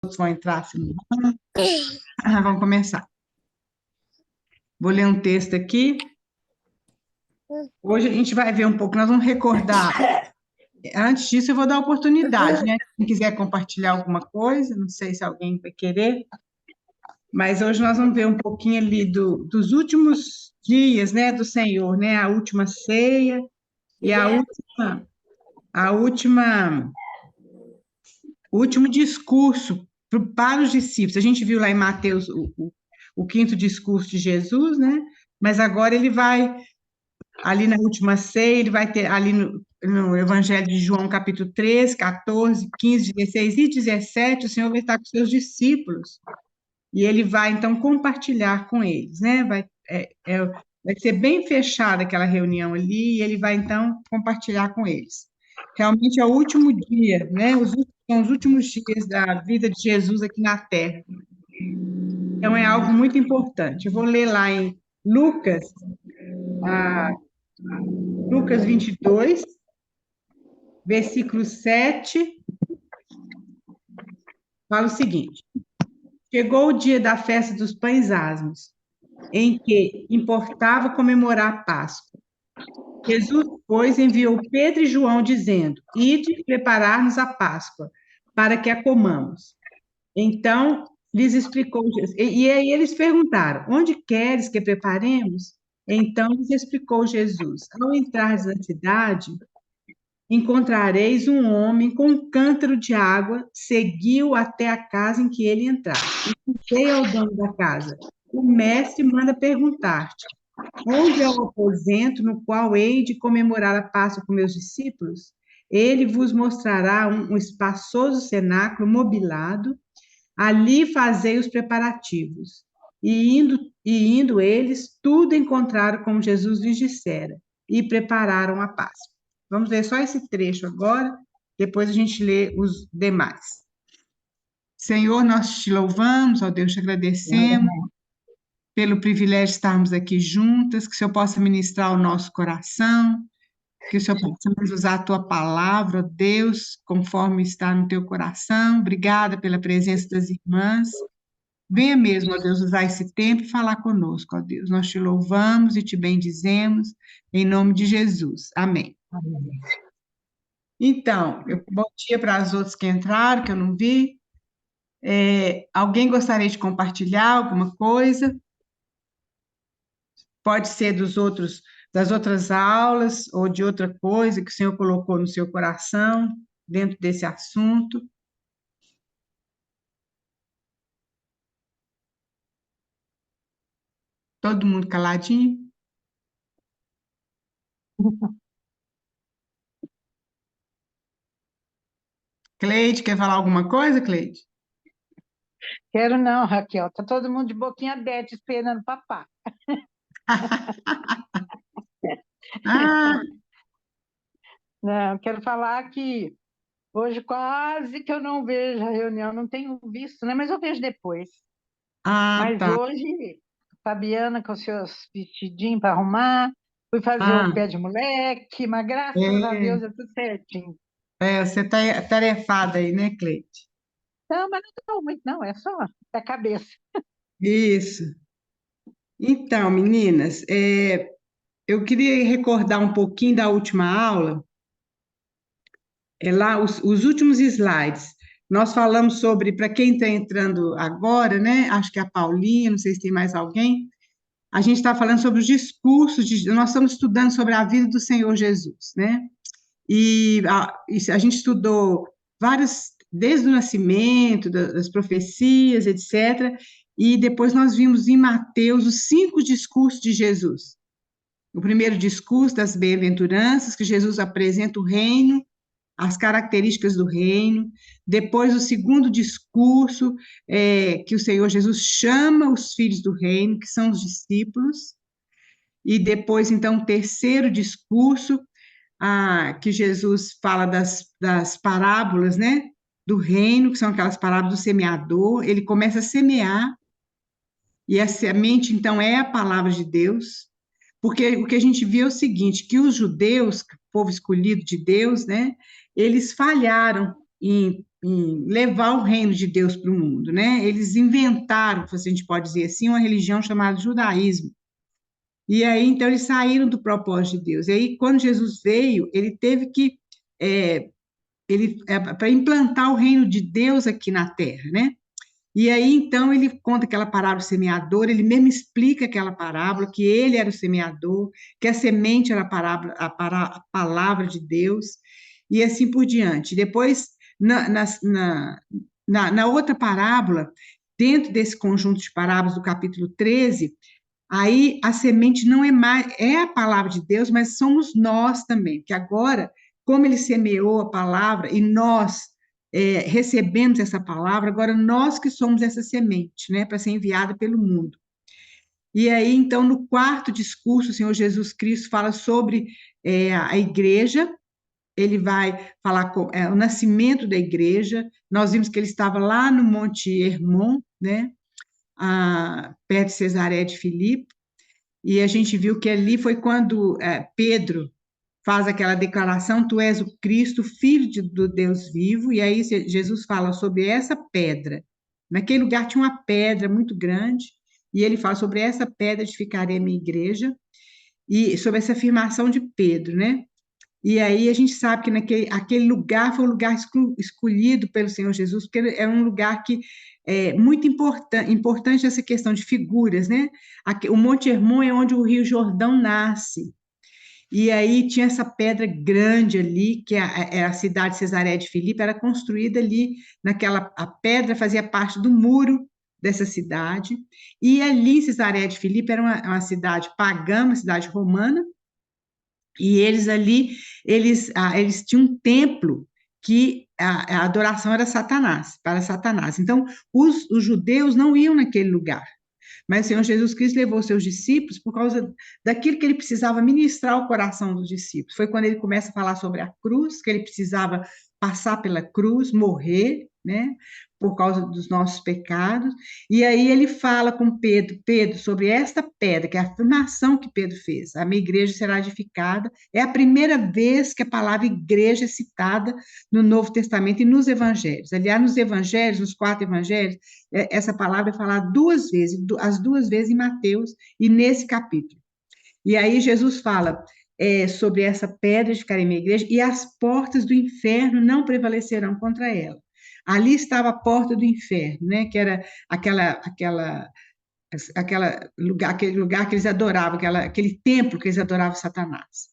Todos vão entrar assim. Vamos começar. Vou ler um texto aqui. Hoje a gente vai ver um pouco, nós vamos recordar. Antes disso, eu vou dar a oportunidade, né? Quem quiser compartilhar alguma coisa, não sei se alguém vai querer, mas hoje nós vamos ver um pouquinho ali dos últimos dias, né, do Senhor, né? A última ceia e a última, o último discurso para os discípulos. A gente viu lá em Mateus o quinto discurso de Jesus, né? Mas agora ele vai ali na última ceia, ele vai ter ali no Evangelho de João, capítulo 13, 14, 15, 16 e 17, o Senhor vai estar com seus discípulos. E ele vai, então, compartilhar com eles, né? Vai ser bem fechada aquela reunião ali, e ele vai, então, compartilhar com eles. Realmente é o último dia, né? São os últimos dias da vida de Jesus aqui na Terra. Então, é algo muito importante. Eu vou ler lá em Lucas, ah, Lucas 22, versículo 7, fala o seguinte: Chegou o dia da festa dos pães asmos, em que importava comemorar a Páscoa. Jesus, pois, enviou Pedro e João, dizendo: Ide preparar-nos a Páscoa, para que a comamos. Então, lhes explicou, e aí eles perguntaram: Onde queres que preparemos? Então lhes explicou Jesus: Ao entrares na cidade, encontrareis um homem com um cântaro de água, seguiu até a casa em que ele entrar. E dizei ao dono da casa: O mestre manda perguntar-te: Onde é o aposento no qual hei de comemorar a Páscoa com meus discípulos? Ele vos mostrará um espaçoso cenáculo mobilado, ali fazei os preparativos. E indo eles, tudo encontraram como Jesus lhes dissera, e prepararam a Páscoa. Vamos ler só esse trecho agora, depois a gente lê os demais. Senhor, nós te louvamos, ó Deus, te agradecemos pelo privilégio de estarmos aqui juntas, que o Senhor possa ministrar o nosso coração, que o Senhor possa nos usar a tua palavra, ó Deus, conforme está no teu coração. Obrigada pela presença das irmãs. Venha mesmo, ó Deus, usar esse tempo e falar conosco, ó Deus. Nós te louvamos e te bendizemos, em nome de Jesus. Amém. Então, bom dia para as outras que entraram, que eu não vi. Alguém gostaria de compartilhar alguma coisa? Pode ser das outras aulas ou de outra coisa que o Senhor colocou no seu coração dentro desse assunto. Todo mundo caladinho? Cleide, quer falar alguma coisa, Cleide? Quero não, Raquel. Tá todo mundo de boquinha aberta esperando papá. Ah, Não, quero falar que hoje quase que eu não vejo a reunião, não tenho visto, né? Mas eu vejo depois. Mas tá. hoje, Fabiana com seus vestidinhos para arrumar, fui fazer o Ah, pé de moleque, mas graças a é, Deus é tudo certinho. você está tarefada aí, né, Cleide? Não, mas não estou muito, não, é só a cabeça. Isso. Então, meninas, eu queria recordar um pouquinho da última aula, lá os últimos slides. Nós falamos sobre, para quem está entrando agora, né? Acho que é a Paulinha, não sei se tem mais alguém. A gente está falando sobre os discursos, nós estamos estudando sobre a vida do Senhor Jesus, né? E a gente estudou vários, desde o nascimento, das profecias, etc. E depois nós vimos em Mateus os 5 discursos de Jesus. O primeiro discurso das bem-aventuranças, que Jesus apresenta o reino, as características do reino. Depois, o segundo discurso, que o Senhor Jesus chama os filhos do reino, que são os discípulos. E depois, então, o terceiro discurso, que Jesus fala das parábolas, né? Do reino, que são aquelas parábolas do semeador. Ele começa a semear, e a semente, então, é a palavra de Deus. Porque o que a gente vê é o seguinte, que os judeus, o povo escolhido de Deus, né, eles falharam, em levar o reino de Deus para o mundo, né? Eles inventaram, se a gente pode dizer assim, uma religião chamada judaísmo. E aí, então, eles saíram do propósito de Deus. E aí, quando Jesus veio, ele teve que, para implantar o reino de Deus aqui na terra, né? E aí, então, ele conta aquela parábola do semeador, ele mesmo explica aquela parábola, que ele era o semeador, que a semente era a palavra de Deus, e assim por diante. Depois, na outra parábola, dentro desse conjunto de parábolas do capítulo 13, aí a semente não é mais, é a palavra de Deus, mas somos nós também, que agora, como ele semeou a palavra e nós recebemos essa palavra, agora nós que somos essa semente, né, para ser enviada pelo mundo. E aí, então, no quarto discurso, o Senhor Jesus Cristo fala sobre a igreja, ele vai falar o nascimento da igreja. Nós vimos que ele estava lá no Monte Hermon, né, perto de Cesareia de Filipe, e a gente viu que ali foi quando Pedro faz aquela declaração: tu és o Cristo, filho do Deus vivo, e aí Jesus fala sobre essa pedra. Naquele lugar tinha uma pedra muito grande, e ele fala sobre essa pedra edificarei a minha igreja, e sobre essa afirmação de Pedro, né? E aí a gente sabe que aquele lugar foi um lugar escolhido pelo Senhor Jesus, porque é um lugar que é muito importante essa questão de figuras, né? O Monte Hermon é onde o Rio Jordão nasce. E aí tinha essa pedra grande ali, que é a cidade de Cesareia de Filipe, era construída ali, a pedra fazia parte do muro dessa cidade, e ali Cesareia de Filipe era uma cidade pagã, uma cidade romana, e eles ali, eles tinham um templo que a adoração era Satanás, para Satanás. Então, os judeus não iam naquele lugar. Mas o Senhor Jesus Cristo levou seus discípulos por causa daquilo que ele precisava ministrar ao coração dos discípulos. Foi quando ele começa a falar sobre a cruz, que ele precisava passar pela cruz, morrer, né, por causa dos nossos pecados. E aí ele fala com Pedro, sobre esta pedra, que é a afirmação que Pedro fez: a minha igreja será edificada. É a primeira vez que a palavra igreja é citada no Novo Testamento e nos evangelhos. Aliás, nos evangelhos, nos 4 evangelhos, essa palavra é falada 2 vezes, as 2 vezes em Mateus e nesse capítulo. E aí Jesus fala sobre essa pedra de ficar em minha igreja, e as portas do inferno não prevalecerão contra ela. Ali estava a porta do inferno, né? Que era aquele lugar que eles adoravam, aquele templo que eles adoravam Satanás.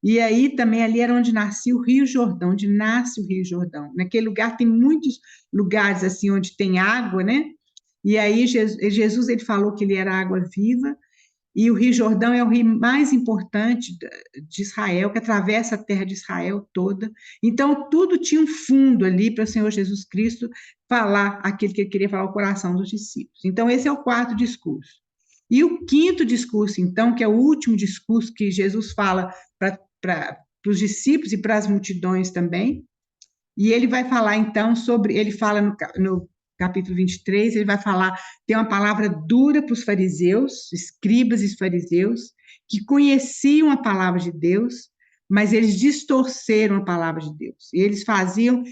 E aí também ali era onde nascia o Rio Jordão, onde nasce o Rio Jordão. Naquele lugar tem muitos lugares assim onde tem água, né? E aí Jesus ele falou que ele era água viva, e o Rio Jordão é o rio mais importante de Israel, que atravessa a terra de Israel toda. Então, tudo tinha um fundo ali para o Senhor Jesus Cristo falar aquilo que ele queria falar ao coração dos discípulos. Então, esse é o quarto discurso. E o quinto discurso, então, que é o último discurso que Jesus fala para os discípulos e para as multidões também, e ele vai falar, então, ele fala no capítulo 23, ele vai falar, tem uma palavra dura para os fariseus, escribas e fariseus, que conheciam a palavra de Deus, mas eles distorceram a palavra de Deus. E eles faziam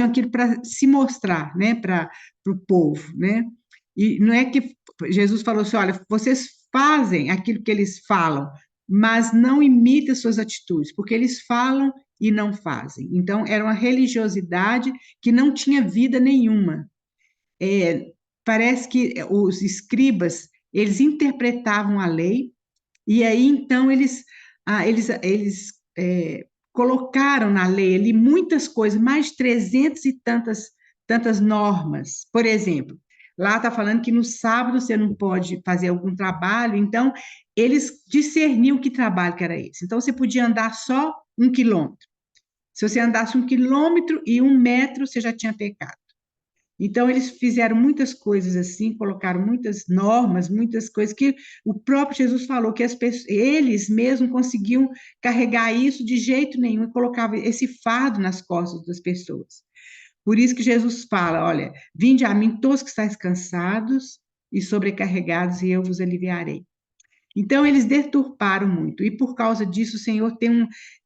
aquilo para se mostrar, né, para o povo, né? E não é que Jesus falou assim: olha, vocês fazem aquilo que eles falam, mas não imitem suas atitudes, porque eles falam e não fazem. Então, era uma religiosidade que não tinha vida nenhuma. Parece que os escribas, eles interpretavam a lei, e aí, então, eles colocaram na lei ali muitas coisas, mais de 300 e tantas normas. Por exemplo, lá está falando que no sábado você não pode fazer algum trabalho, então, eles discerniam que trabalho que era esse. Então, você podia andar só 1 quilômetro. Se você andasse 1 quilômetro e 1 metro, você já tinha pecado. Então, eles fizeram muitas coisas assim, colocaram muitas normas, muitas coisas que o próprio Jesus falou que eles mesmos conseguiam carregar isso de jeito nenhum e colocavam esse fardo nas costas das pessoas. Por isso que Jesus fala: olha, vinde a mim todos que estáis cansados e sobrecarregados, e eu vos aliviarei. Então, eles deturparam muito, e por causa disso, o Senhor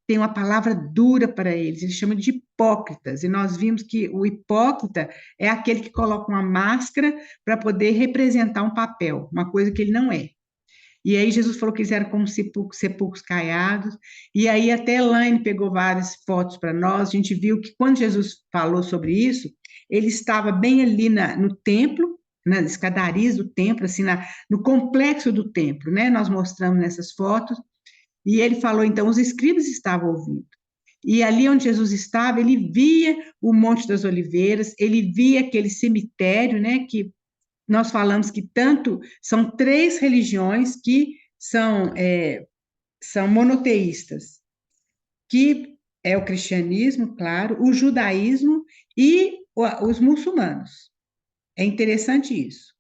tem uma palavra dura para eles, ele chama de hipócritas, e nós vimos que o hipócrita é aquele que coloca uma máscara para poder representar um papel, uma coisa que ele não é. E aí Jesus falou que eles eram como sepulcros caiados, e aí até Elaine pegou várias fotos para nós, a gente viu que quando Jesus falou sobre isso, ele estava bem ali no templo, nas escadarias do templo, assim, no complexo do templo, né? Nós mostramos nessas fotos, e ele falou, então, os escribas estavam ouvindo. E ali onde Jesus estava, ele via o Monte das Oliveiras, ele via aquele cemitério, né, que nós falamos que tanto são três religiões que são monoteístas, que é o cristianismo, claro, o judaísmo e os muçulmanos. É interessante isso.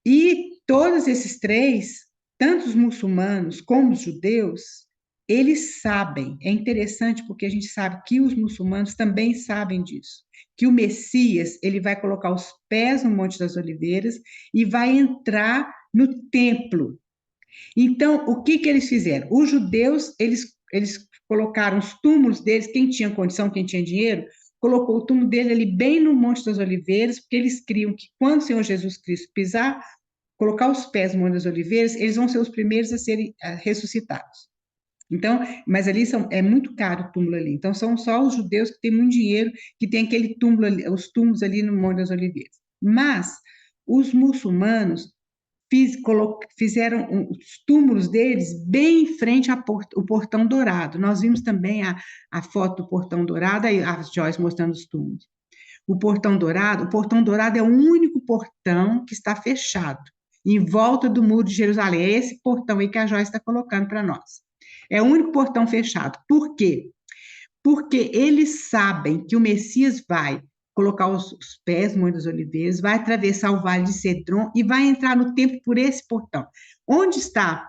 E todos esses três, tanto os muçulmanos como os judeus, eles sabem, é interessante porque a gente sabe que os muçulmanos também sabem disso, que o Messias, ele vai colocar os pés no Monte das Oliveiras e vai entrar no templo. Então, o que que eles fizeram? Os judeus, eles colocaram os túmulos deles, quem tinha condição, quem tinha dinheiro, colocou o túmulo dele ali bem no Monte das Oliveiras, porque eles criam que quando o Senhor Jesus Cristo pisar, colocar os pés no Monte das Oliveiras, eles vão ser os primeiros a serem ressuscitados. Então, mas ali é muito caro o túmulo ali. Então, são só os judeus que têm muito dinheiro, que tem aquele túmulo ali, os túmulos ali no Monte das Oliveiras. Mas os muçulmanos fizeram os túmulos deles bem em frente ao Portão Dourado. Nós vimos também a foto do Portão Dourado, aí a Joyce mostrando os túmulos. O Portão Dourado é o único portão que está fechado, em volta do Muro de Jerusalém. É esse portão aí que a Joyce está colocando para nós. É o único portão fechado. Por quê? Porque eles sabem que o Messias vai colocar os pés no Monte das Oliveiras, vai atravessar o Vale de Cedron e vai entrar no templo por esse portão. Onde está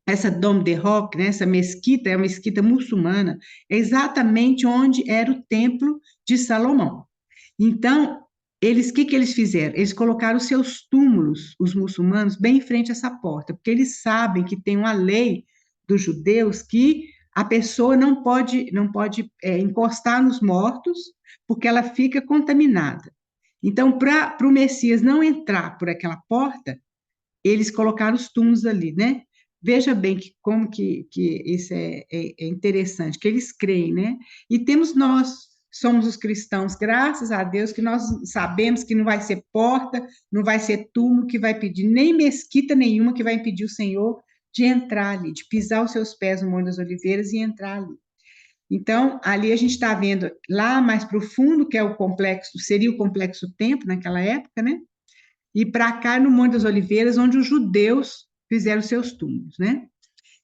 essa Dome de Roc, né, essa mesquita, é uma mesquita muçulmana, é exatamente onde era o templo de Salomão. Então, o que que eles fizeram? Eles colocaram os seus túmulos, os muçulmanos, bem em frente a essa porta, porque eles sabem que tem uma lei dos judeus que a pessoa não pode encostar nos mortos, porque ela fica contaminada. Então, para o Messias não entrar por aquela porta, eles colocaram os túmulos ali, né? Veja bem como que isso é interessante, que eles creem, né? E temos nós, somos os cristãos, graças a Deus, que nós sabemos que não vai ser porta, não vai ser túmulo que vai pedir, nem mesquita nenhuma que vai impedir o Senhor de entrar ali, de pisar os seus pés no Monte das Oliveiras e entrar ali. Então, ali a gente está vendo lá mais profundo, que é o complexo, seria o complexo templo naquela época, né? E para cá no Monte das Oliveiras, onde os judeus fizeram seus túmulos, né?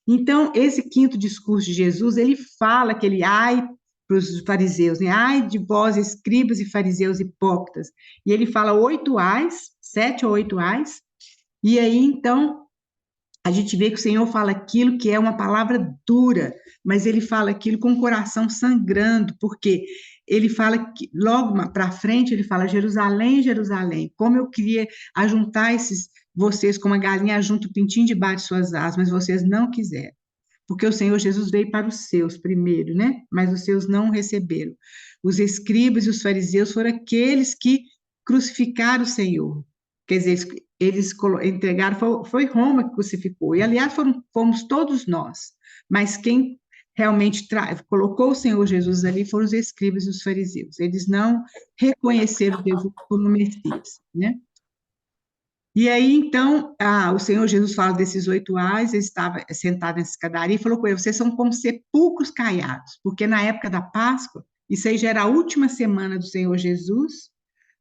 Então, esse quinto discurso de Jesus, ele fala aquele ai para os fariseus, né? Ai de vós, escribas e fariseus hipócritas. E ele fala 8 ais, 7 ou 8 ais. E aí, então, a gente vê que o Senhor fala aquilo que é uma palavra dura, mas ele fala aquilo com o coração sangrando, porque ele fala que logo para frente ele fala Jerusalém, Jerusalém, como eu queria ajuntar vocês como a galinha ajunta o pintinho debaixo de suas asas, mas vocês não quiseram. Porque o Senhor Jesus veio para os seus primeiro, né? Mas os seus não receberam. Os escribas e os fariseus foram aqueles que crucificaram o Senhor. Quer dizer, eles entregaram, foi Roma que crucificou. E, aliás, fomos todos nós. Mas quem realmente colocou o Senhor Jesus ali foram os escribas e os fariseus. Eles não reconheceram Jesus como Messias, né? E aí, então, o Senhor Jesus fala desses 8 ais, ele estava sentado nessa escadaria e falou com ele, vocês são como sepulcros caiados, porque na época da Páscoa, isso aí já era a última semana do Senhor Jesus,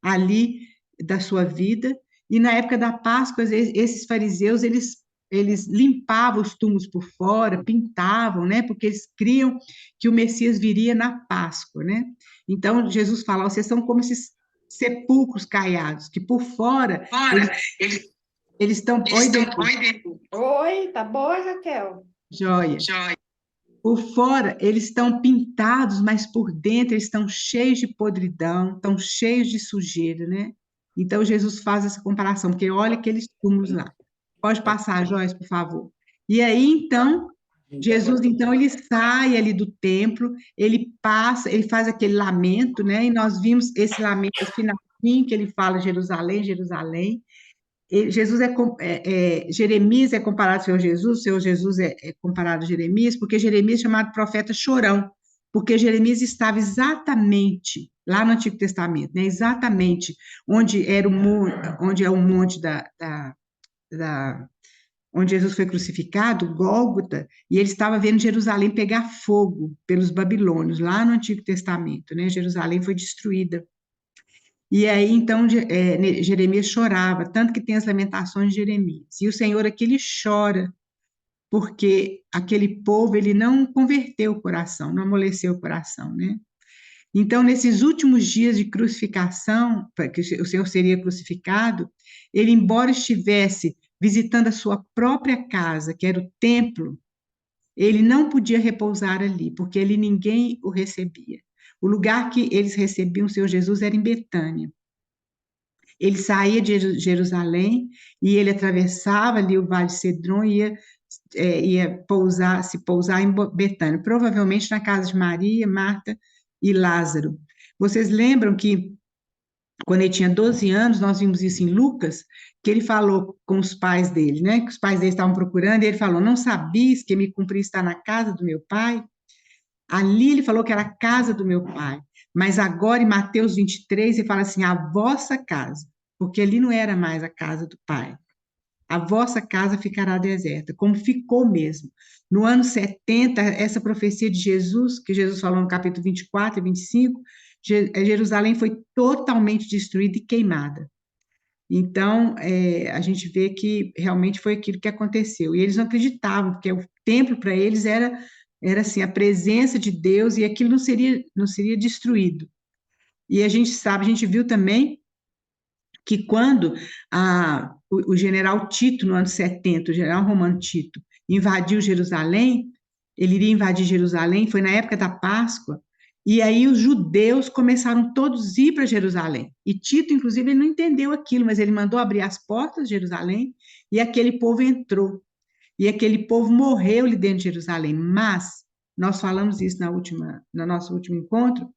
ali da sua vida, e na época da Páscoa, esses fariseus, eles limpavam os túmulos por fora, pintavam, né, porque eles criam que o Messias viria na Páscoa, né? Então, Jesus fala, vocês são como esses sepulcros caiados, que por fora eles estão. Oi, Oi, tá boa, Raquel? Joia. Por fora eles estão pintados, mas por dentro eles estão cheios de podridão, estão cheios de sujeira, né? Então Jesus faz essa comparação, porque olha aqueles túmulos lá. Pode passar, Joyce, por favor. E aí, então, Jesus, então, ele sai ali do templo, ele passa, ele faz aquele lamento, né? E nós vimos esse lamento, esse finalzinho que ele fala Jerusalém, Jerusalém. Jesus Jeremias é comparado ao Senhor Jesus é comparado a Jeremias, porque Jeremias é chamado profeta chorão, porque Jeremias estava exatamente lá no Antigo Testamento, né? Exatamente onde era onde é o monte da onde Jesus foi crucificado, Gólgota, e ele estava vendo Jerusalém pegar fogo pelos babilônios, lá no Antigo Testamento, né? Jerusalém foi destruída. E aí, então, Jeremias chorava, tanto que tem as lamentações de Jeremias. E o Senhor aqui, ele chora, porque aquele povo, ele não converteu o coração, não amoleceu o coração, né? Então, nesses últimos dias de crucificação, que o Senhor seria crucificado, ele, embora estivesse visitando a sua própria casa, que era o templo, ele não podia repousar ali, porque ali ninguém o recebia. O lugar que eles recebiam o Senhor Jesus era em Betânia. Ele saía de Jerusalém e ele atravessava ali o Vale de Cedron e ia se pousar em Betânia, provavelmente na casa de Maria, Marta e Lázaro. Vocês lembram que quando ele tinha 12 anos, nós vimos isso em Lucas, que ele falou com os pais dele, né? Que os pais dele estavam procurando, e ele falou: Não sabias que me cumpri estar na casa do meu pai? Ali ele falou que era a casa do meu pai. Mas agora em Mateus 23, ele fala assim: a vossa casa, porque ali não era mais a casa do pai. A vossa casa ficará deserta, como ficou mesmo. No ano 70, essa profecia de Jesus, que Jesus falou no capítulo 24 e 25, Jerusalém foi totalmente destruída e queimada. Então, a gente vê que realmente foi aquilo que aconteceu. E eles não acreditavam, porque o templo para eles era assim, a presença de Deus, e aquilo não seria destruído. E a gente sabe, a gente viu também que quando o general Tito, no ano 70, o general romano Tito, invadiu Jerusalém, ele iria invadir Jerusalém, foi na época da Páscoa, e aí os judeus começaram todos a ir para Jerusalém. E Tito, inclusive, ele não entendeu aquilo, mas ele mandou abrir as portas de Jerusalém, e aquele povo entrou. E aquele povo morreu ali dentro de Jerusalém. Mas, nós falamos isso no nosso último encontro,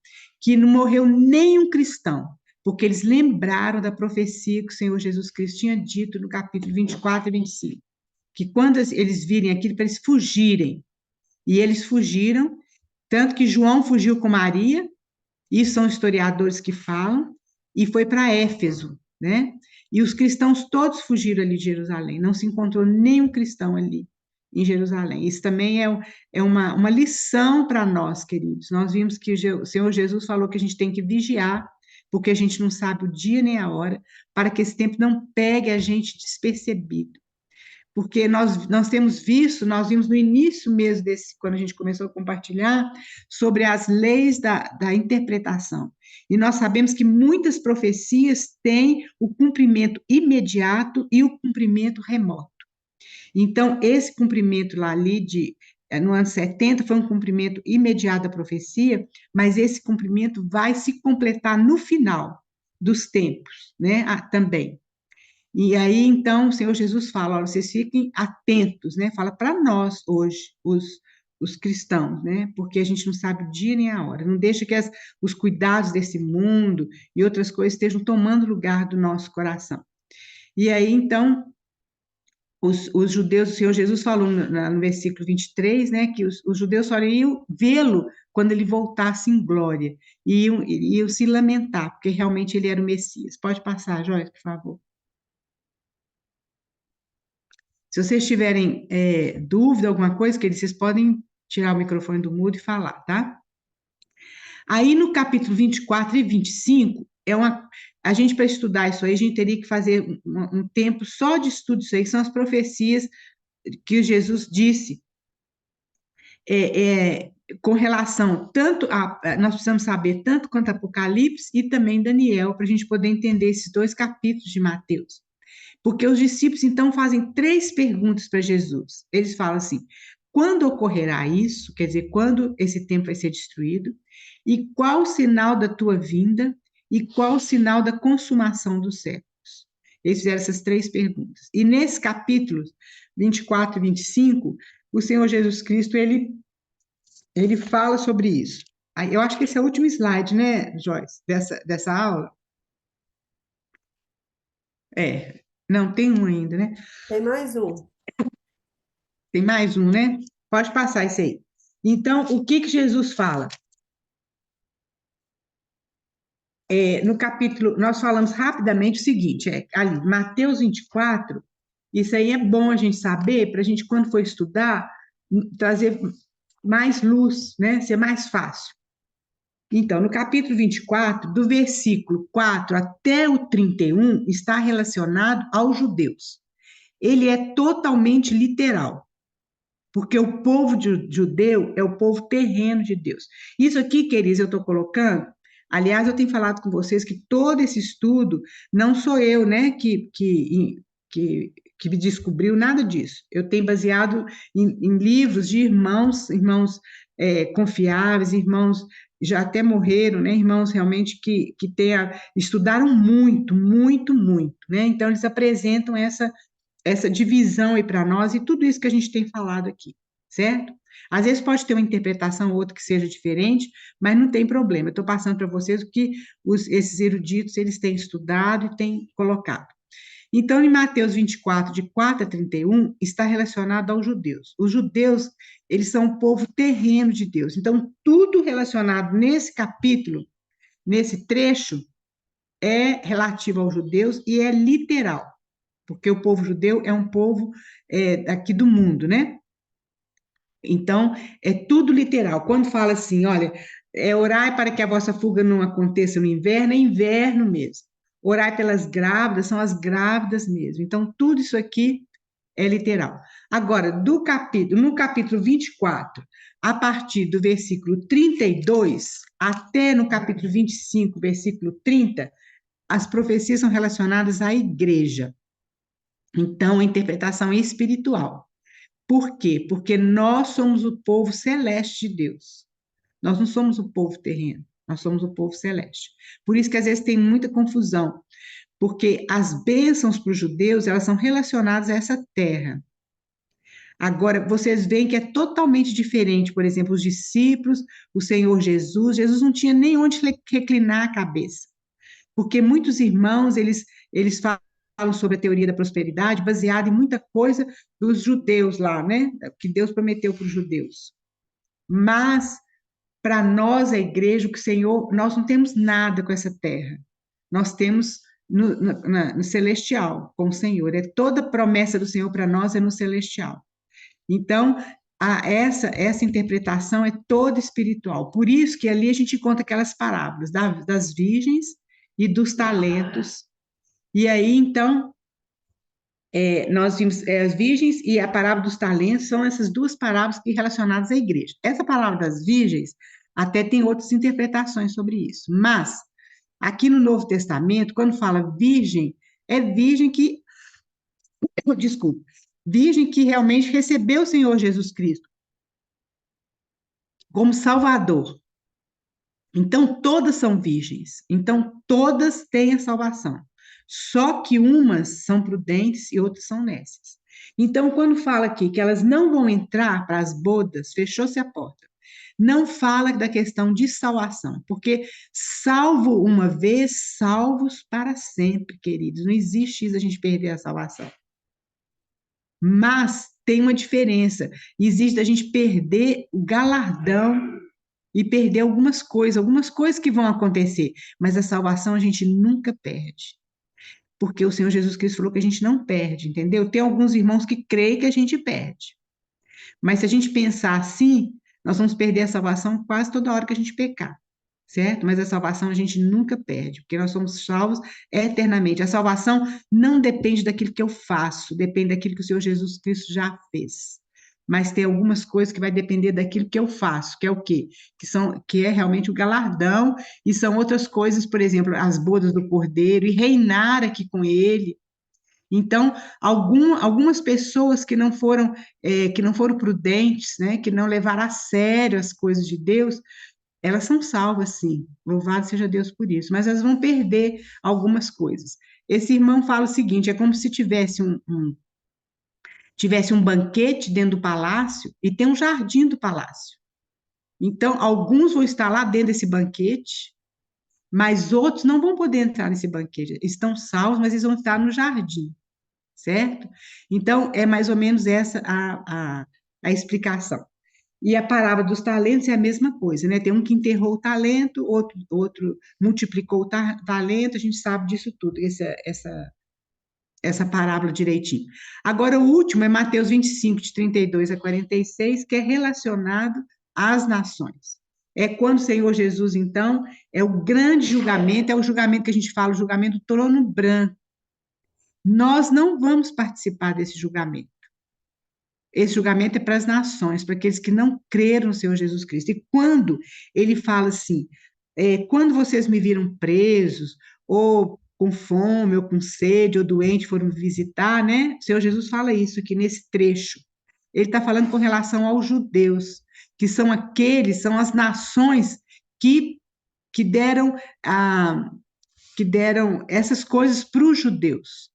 que não morreu nenhum cristão, porque eles lembraram da profecia que o Senhor Jesus Cristo tinha dito no capítulo 24 e 25, que quando eles virem aquilo, para eles fugirem. E eles fugiram, tanto que João fugiu com Maria, isso são historiadores que falam, e foi para Éfeso, né? E os cristãos todos fugiram ali de Jerusalém, não se encontrou nenhum cristão ali em Jerusalém. Isso também é uma lição para nós, queridos. Nós vimos que o Senhor Jesus falou que a gente tem que vigiar, porque a gente não sabe o dia nem a hora, para que esse tempo não pegue a gente despercebido. Porque nós temos visto, nós vimos no início mesmo quando a gente começou a compartilhar, sobre as leis da interpretação. E nós sabemos que muitas profecias têm o cumprimento imediato e o cumprimento remoto. Então, esse cumprimento lá ali no ano 70 foi um cumprimento imediato da profecia, mas esse cumprimento vai se completar no final dos tempos, né? Também. E aí, então, o Senhor Jesus fala: olha, vocês fiquem atentos, né? Fala para nós hoje, os cristãos, né? Porque a gente não sabe o dia nem a hora. Não deixa que os cuidados desse mundo e outras coisas estejam tomando lugar do nosso coração. E aí, então, os judeus, o Senhor Jesus falou no versículo 23, né? Que os judeus só iriam vê-lo quando ele voltasse em glória. E iam se lamentar, porque realmente ele era o Messias. Pode passar, Joyce, por favor. Se vocês tiverem dúvida, alguma coisa, vocês podem tirar o microfone do mudo e falar, tá? Aí no capítulo 24 e 25, a gente, para estudar isso aí, a gente teria que fazer um tempo só de estudo disso aí, que são as profecias que Jesus disse com relação nós precisamos saber tanto quanto Apocalipse e também Daniel, para a gente poder entender esses dois capítulos de Mateus. Porque os discípulos, então, fazem 3 perguntas para Jesus. Eles falam assim: quando ocorrerá isso? Quer dizer, quando esse templo vai ser destruído? E qual o sinal da tua vinda? E qual o sinal da consumação dos séculos? Eles fizeram essas 3 perguntas. E nesse capítulo 24 e 25, o Senhor Jesus Cristo, ele fala sobre isso. Aí, eu acho que esse é o último slide, né, Joyce, dessa aula? É, não, tem um ainda, né? Tem mais um. Tem mais um, né? Pode passar isso aí. Então, o que que Jesus fala? No capítulo, nós falamos rapidamente o seguinte, ali, Mateus 24, isso aí é bom a gente saber, para a gente, quando for estudar, trazer mais luz, né? Ser mais fácil. Então, no capítulo 24, do versículo 4 até o 31, está relacionado aos judeus. Ele é totalmente literal, porque o povo judeu é o povo terreno de Deus. Isso aqui, queridos, eu estou colocando. Aliás, eu tenho falado com vocês que todo esse estudo, não sou eu, né, que me descobriu nada disso. Eu tenho baseado em livros de irmãos confiáveis, irmãos já até morreram, né, irmãos realmente estudaram muito, muito, muito, né? Então, eles apresentam essa divisão aí para nós e tudo isso que a gente tem falado aqui, certo? Às vezes pode ter uma interpretação ou outra que seja diferente, mas não tem problema. Eu estou passando para vocês o que esses eruditos eles têm estudado e têm colocado. Então, em Mateus 24, de 4 a 31, está relacionado aos judeus. Os judeus, eles são o povo terreno de Deus. Então, tudo relacionado nesse capítulo, nesse trecho, é relativo aos judeus e é literal, porque o povo judeu é um povo aqui do mundo, né? Então, é tudo literal. Quando fala assim, olha, orai para que a vossa fuga não aconteça no inverno, é inverno mesmo. Orai pelas grávidas, são as grávidas mesmo. Então, tudo isso aqui é literal. Agora, no capítulo 24, a partir do versículo 32, até no capítulo 25, versículo 30, as profecias são relacionadas à igreja. Então, a interpretação é espiritual. Por quê? Porque nós somos o povo celeste de Deus. Nós não somos o povo terreno, nós somos o povo celeste. Por isso que às vezes tem muita confusão, porque as bênçãos para os judeus, elas são relacionadas a essa terra. Agora, vocês veem que é totalmente diferente, por exemplo, os discípulos, o Senhor Jesus. Jesus não tinha nem onde reclinar a cabeça, porque muitos irmãos, eles falam sobre a teoria da prosperidade baseada em muita coisa dos judeus lá, né? Que Deus prometeu para os judeus. Mas, para nós, a igreja, o Senhor, nós não temos nada com essa terra. Nós temos no celestial, com o Senhor. Toda promessa do Senhor para nós é no celestial. Então, essa interpretação é toda espiritual. Por isso que ali a gente conta aquelas parábolas das virgens e dos talentos. E aí, então, nós vimos as virgens e a parábola dos talentos são essas duas parábolas relacionadas à igreja. Essa palavra das virgens até tem outras interpretações sobre isso. Mas, aqui no Novo Testamento, quando fala virgem, é virgem que, desculpa, virgem que realmente recebeu o Senhor Jesus Cristo como Salvador. Então, todas são virgens. Então, todas têm a salvação. Só que umas são prudentes e outras são nécias. Então, quando fala aqui que elas não vão entrar para as bodas, fechou-se a porta. Não fala da questão de salvação, porque salvo uma vez, salvos para sempre, queridos. Não existe isso a gente perder a salvação. Mas tem uma diferença. Existe a gente perder o galardão e perder algumas coisas que vão acontecer, mas a salvação a gente nunca perde. Porque o Senhor Jesus Cristo falou que a gente não perde, entendeu? Tem alguns irmãos que creem que a gente perde. Mas se a gente pensar assim, nós vamos perder a salvação quase toda hora que a gente pecar, certo? Mas a salvação a gente nunca perde, porque nós somos salvos eternamente. A salvação não depende daquilo que eu faço, depende daquilo que o Senhor Jesus Cristo já fez. Mas tem algumas coisas que vai depender daquilo que eu faço, que é o quê? Que é realmente o galardão, e são outras coisas, por exemplo, as bodas do Cordeiro, e reinar aqui com ele. Então, algumas pessoas que não foram prudentes, né, que não levaram a sério as coisas de Deus, elas são salvas, sim. Louvado seja Deus por isso. Mas elas vão perder algumas coisas. Esse irmão fala o seguinte: é como se tivesse tivesse um banquete dentro do palácio e tem um jardim do palácio. Então, alguns vão estar lá dentro desse banquete, mas outros não vão poder entrar nesse banquete. Estão salvos, mas eles vão estar no jardim, certo? Então, é mais ou menos essa a explicação. E a parábola dos talentos é a mesma coisa, né? Tem um que enterrou o talento, outro multiplicou o talento, a gente sabe disso tudo, essa parábola direitinho. Agora, o último é Mateus 25, de 32 a 46, que é relacionado às nações. É quando o Senhor Jesus, então, é o grande julgamento, é o julgamento que a gente fala, o julgamento do trono branco. Nós não vamos participar desse julgamento. Esse julgamento é para as nações, para aqueles que não creram no Senhor Jesus Cristo. E quando ele fala assim, quando vocês me viram presos, ou com fome, ou com sede, ou doente, foram me visitar, né? O Senhor Jesus fala isso aqui nesse trecho. Ele está falando com relação aos judeus, que são aqueles, são as nações que, que deram que deram essas coisas para os judeus.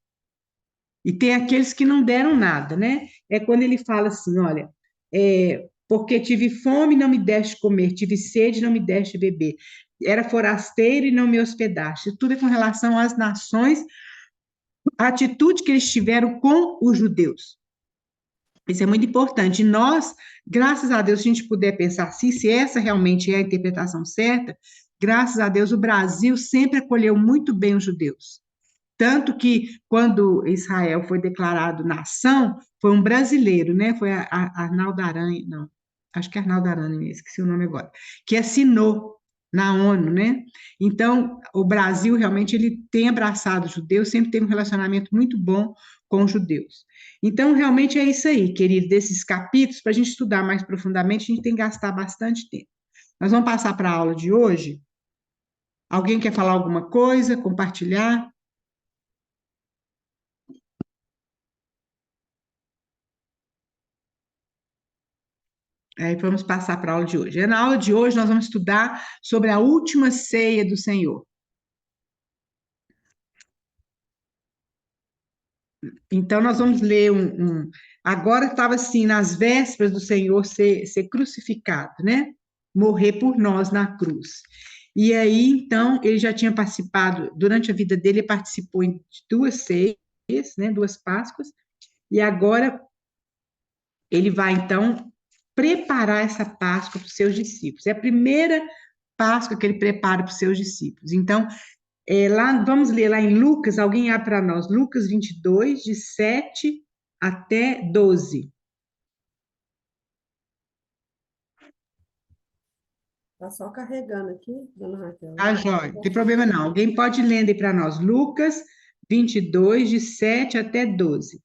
E tem aqueles que não deram nada, né? É quando ele fala assim, olha, porque tive fome e não me deste comer, tive sede e não me deste beber, era forasteiro e não me hospedaste. Tudo é com relação às nações, a atitude que eles tiveram com os judeus. Isso é muito importante. E nós, graças a Deus, se a gente puder pensar assim, se essa realmente é a interpretação certa, graças a Deus, o Brasil sempre acolheu muito bem os judeus. Tanto que, quando Israel foi declarado nação, foi um brasileiro, né? Foi Arnaldo Aranha, não, acho que é Arnaldo Aranha, esqueci o nome agora, que assinou na ONU, né? Então, o Brasil realmente ele tem abraçado os judeus, sempre teve um relacionamento muito bom com os judeus. Então, realmente é isso aí, querido, desses capítulos, para a gente estudar mais profundamente, a gente tem que gastar bastante tempo. Nós vamos passar para a aula de hoje. Alguém quer falar alguma coisa, compartilhar? Aí vamos passar para a aula de hoje. Na aula de hoje, nós vamos estudar sobre a última ceia do Senhor. Então, nós vamos ler agora estava assim, nas vésperas do Senhor ser crucificado, né? Morrer por nós na cruz. E aí, então, ele já tinha participado, durante a vida dele, ele participou de duas ceias, né? Duas Páscoas. E agora, ele vai, então, preparar essa Páscoa para os seus discípulos. É a primeira Páscoa que ele prepara para os seus discípulos. Então, vamos ler lá em Lucas, alguém abre para nós, Lucas 22, de 7 até 12. Tá só carregando aqui, dona Raquel. Tá, Jóia, não tem problema não. Alguém pode ler aí para nós, Lucas 22, de 7 até 12.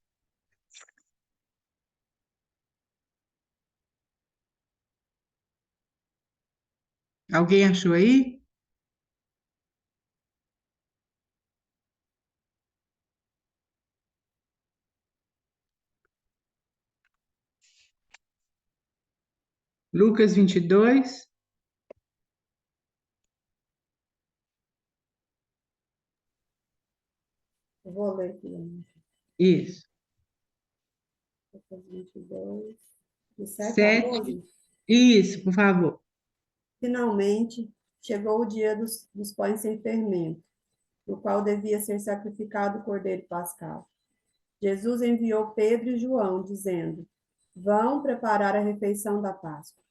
Alguém achou aí? Lucas 22. Eu vou ler aqui, né? Isso. Lucas 22, de 7 a 7. 12. Isso, por favor. Finalmente, chegou o dia dos pães sem fermento, no qual devia ser sacrificado o cordeiro pascal. Jesus enviou Pedro e João, dizendo: Vão preparar a refeição da Páscoa.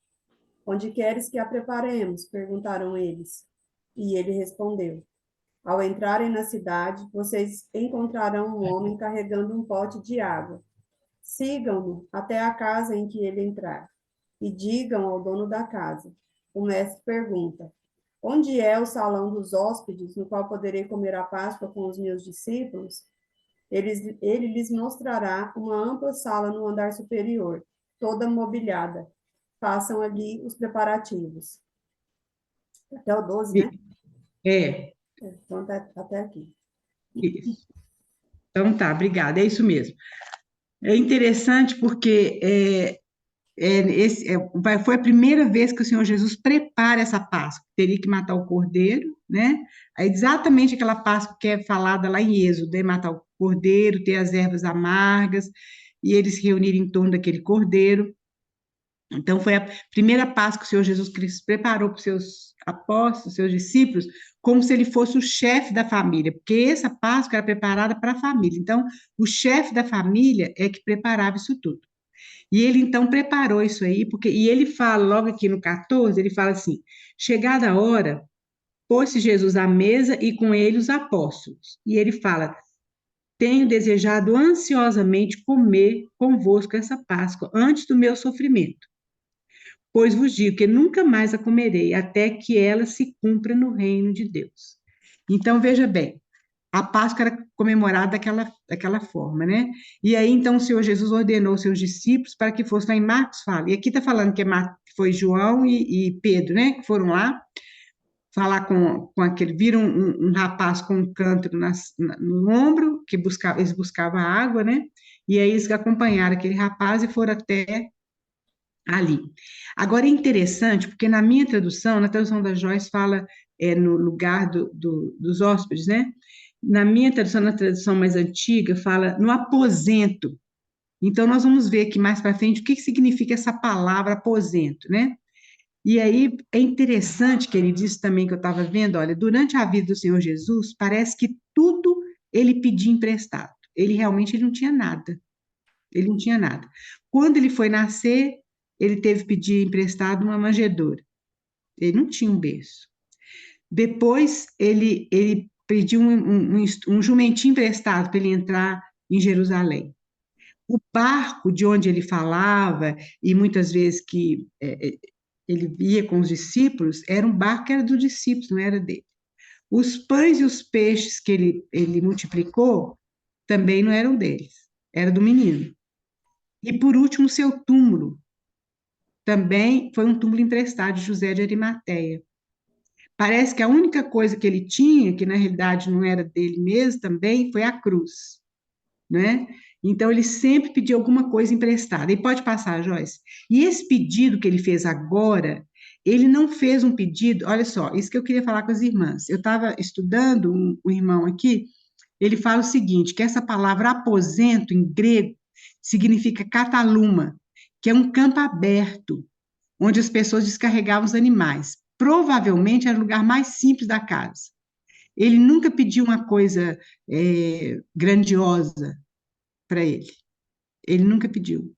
Onde queres que a preparemos? Perguntaram eles. E ele respondeu: Ao entrarem na cidade, vocês encontrarão um homem carregando um pote de água. Sigam-no até a casa em que ele entrar e digam ao dono da casa: O mestre pergunta: Onde é o salão dos hóspedes, no qual poderei comer a Páscoa com os meus discípulos? Ele lhes mostrará uma ampla sala no andar superior, toda mobiliada. Façam ali os preparativos. Até o 12, né? É, Então, até aqui. isso. Então tá, obrigada, é isso mesmo. É interessante porque foi a primeira vez que o Senhor Jesus prepara essa Páscoa. Teria que matar o cordeiro, né? É exatamente aquela Páscoa que é falada lá em Êxodo, né? Matar o cordeiro, ter as ervas amargas. e eles se reuniram em torno daquele cordeiro. Então, foi a primeira Páscoa que o Senhor Jesus Cristo preparou para os seus apóstolos, seus discípulos, como se ele fosse o chefe da família, porque essa Páscoa era preparada para a família. Então, o chefe da família é que preparava isso tudo. E ele, então, preparou isso aí, e ele fala, logo aqui no 14, ele fala assim: chegada a hora, pôs-se Jesus à mesa e com ele os apóstolos. E ele fala: tenho desejado ansiosamente comer convosco essa Páscoa, antes do meu sofrimento. Pois vos digo que nunca mais a comerei, até que ela se cumpra no reino de Deus. Então, veja bem, a Páscoa era comemorada daquela forma, né? E aí, então, o Senhor Jesus ordenou aos seus discípulos para que fossem lá em Marcos, fala. E aqui está falando que foi João e Pedro, né? Que foram lá falar com aquele, viram um rapaz com um cântaro no ombro, que eles buscavam água, né? E aí eles acompanharam aquele rapaz e foram até ali. Agora é interessante, porque na minha tradução, na tradução da Joyce, fala no lugar dos hóspedes, né? Na minha tradução, na tradução mais antiga, fala no aposento. Então, nós vamos ver aqui mais para frente o que significa essa palavra aposento, né? E aí é interessante que ele disse também que eu estava vendo, olha, durante a vida do Senhor Jesus, parece que tudo ele pedia emprestado. Ele não tinha nada. Ele não tinha nada. Quando ele foi nascer, ele teve que pedir emprestado uma manjedoura. Ele não tinha um berço. Depois, ele pediu um jumentinho emprestado para ele entrar em Jerusalém. O barco de onde ele falava, e muitas vezes que ele ia com os discípulos, era um barco que era dos discípulos, não era dele. Os pães e os peixes que ele multiplicou também não eram deles, era do menino. E por último, seu túmulo também foi um túmulo emprestado de José de Arimateia. Parece que a única coisa que ele tinha, que na realidade não era dele mesmo também, foi a cruz, né? Então ele sempre pediu alguma coisa emprestada. E pode passar, Joyce. E esse pedido que ele fez agora, ele não fez um pedido, olha só, isso que eu queria falar com as irmãs. Eu estava estudando um irmão aqui, ele fala o seguinte, que essa palavra aposento em grego significa cataluma, que é um campo aberto, onde as pessoas descarregavam os animais. Provavelmente era o lugar mais simples da casa. Ele nunca pediu uma coisa grandiosa para ele. Ele nunca pediu.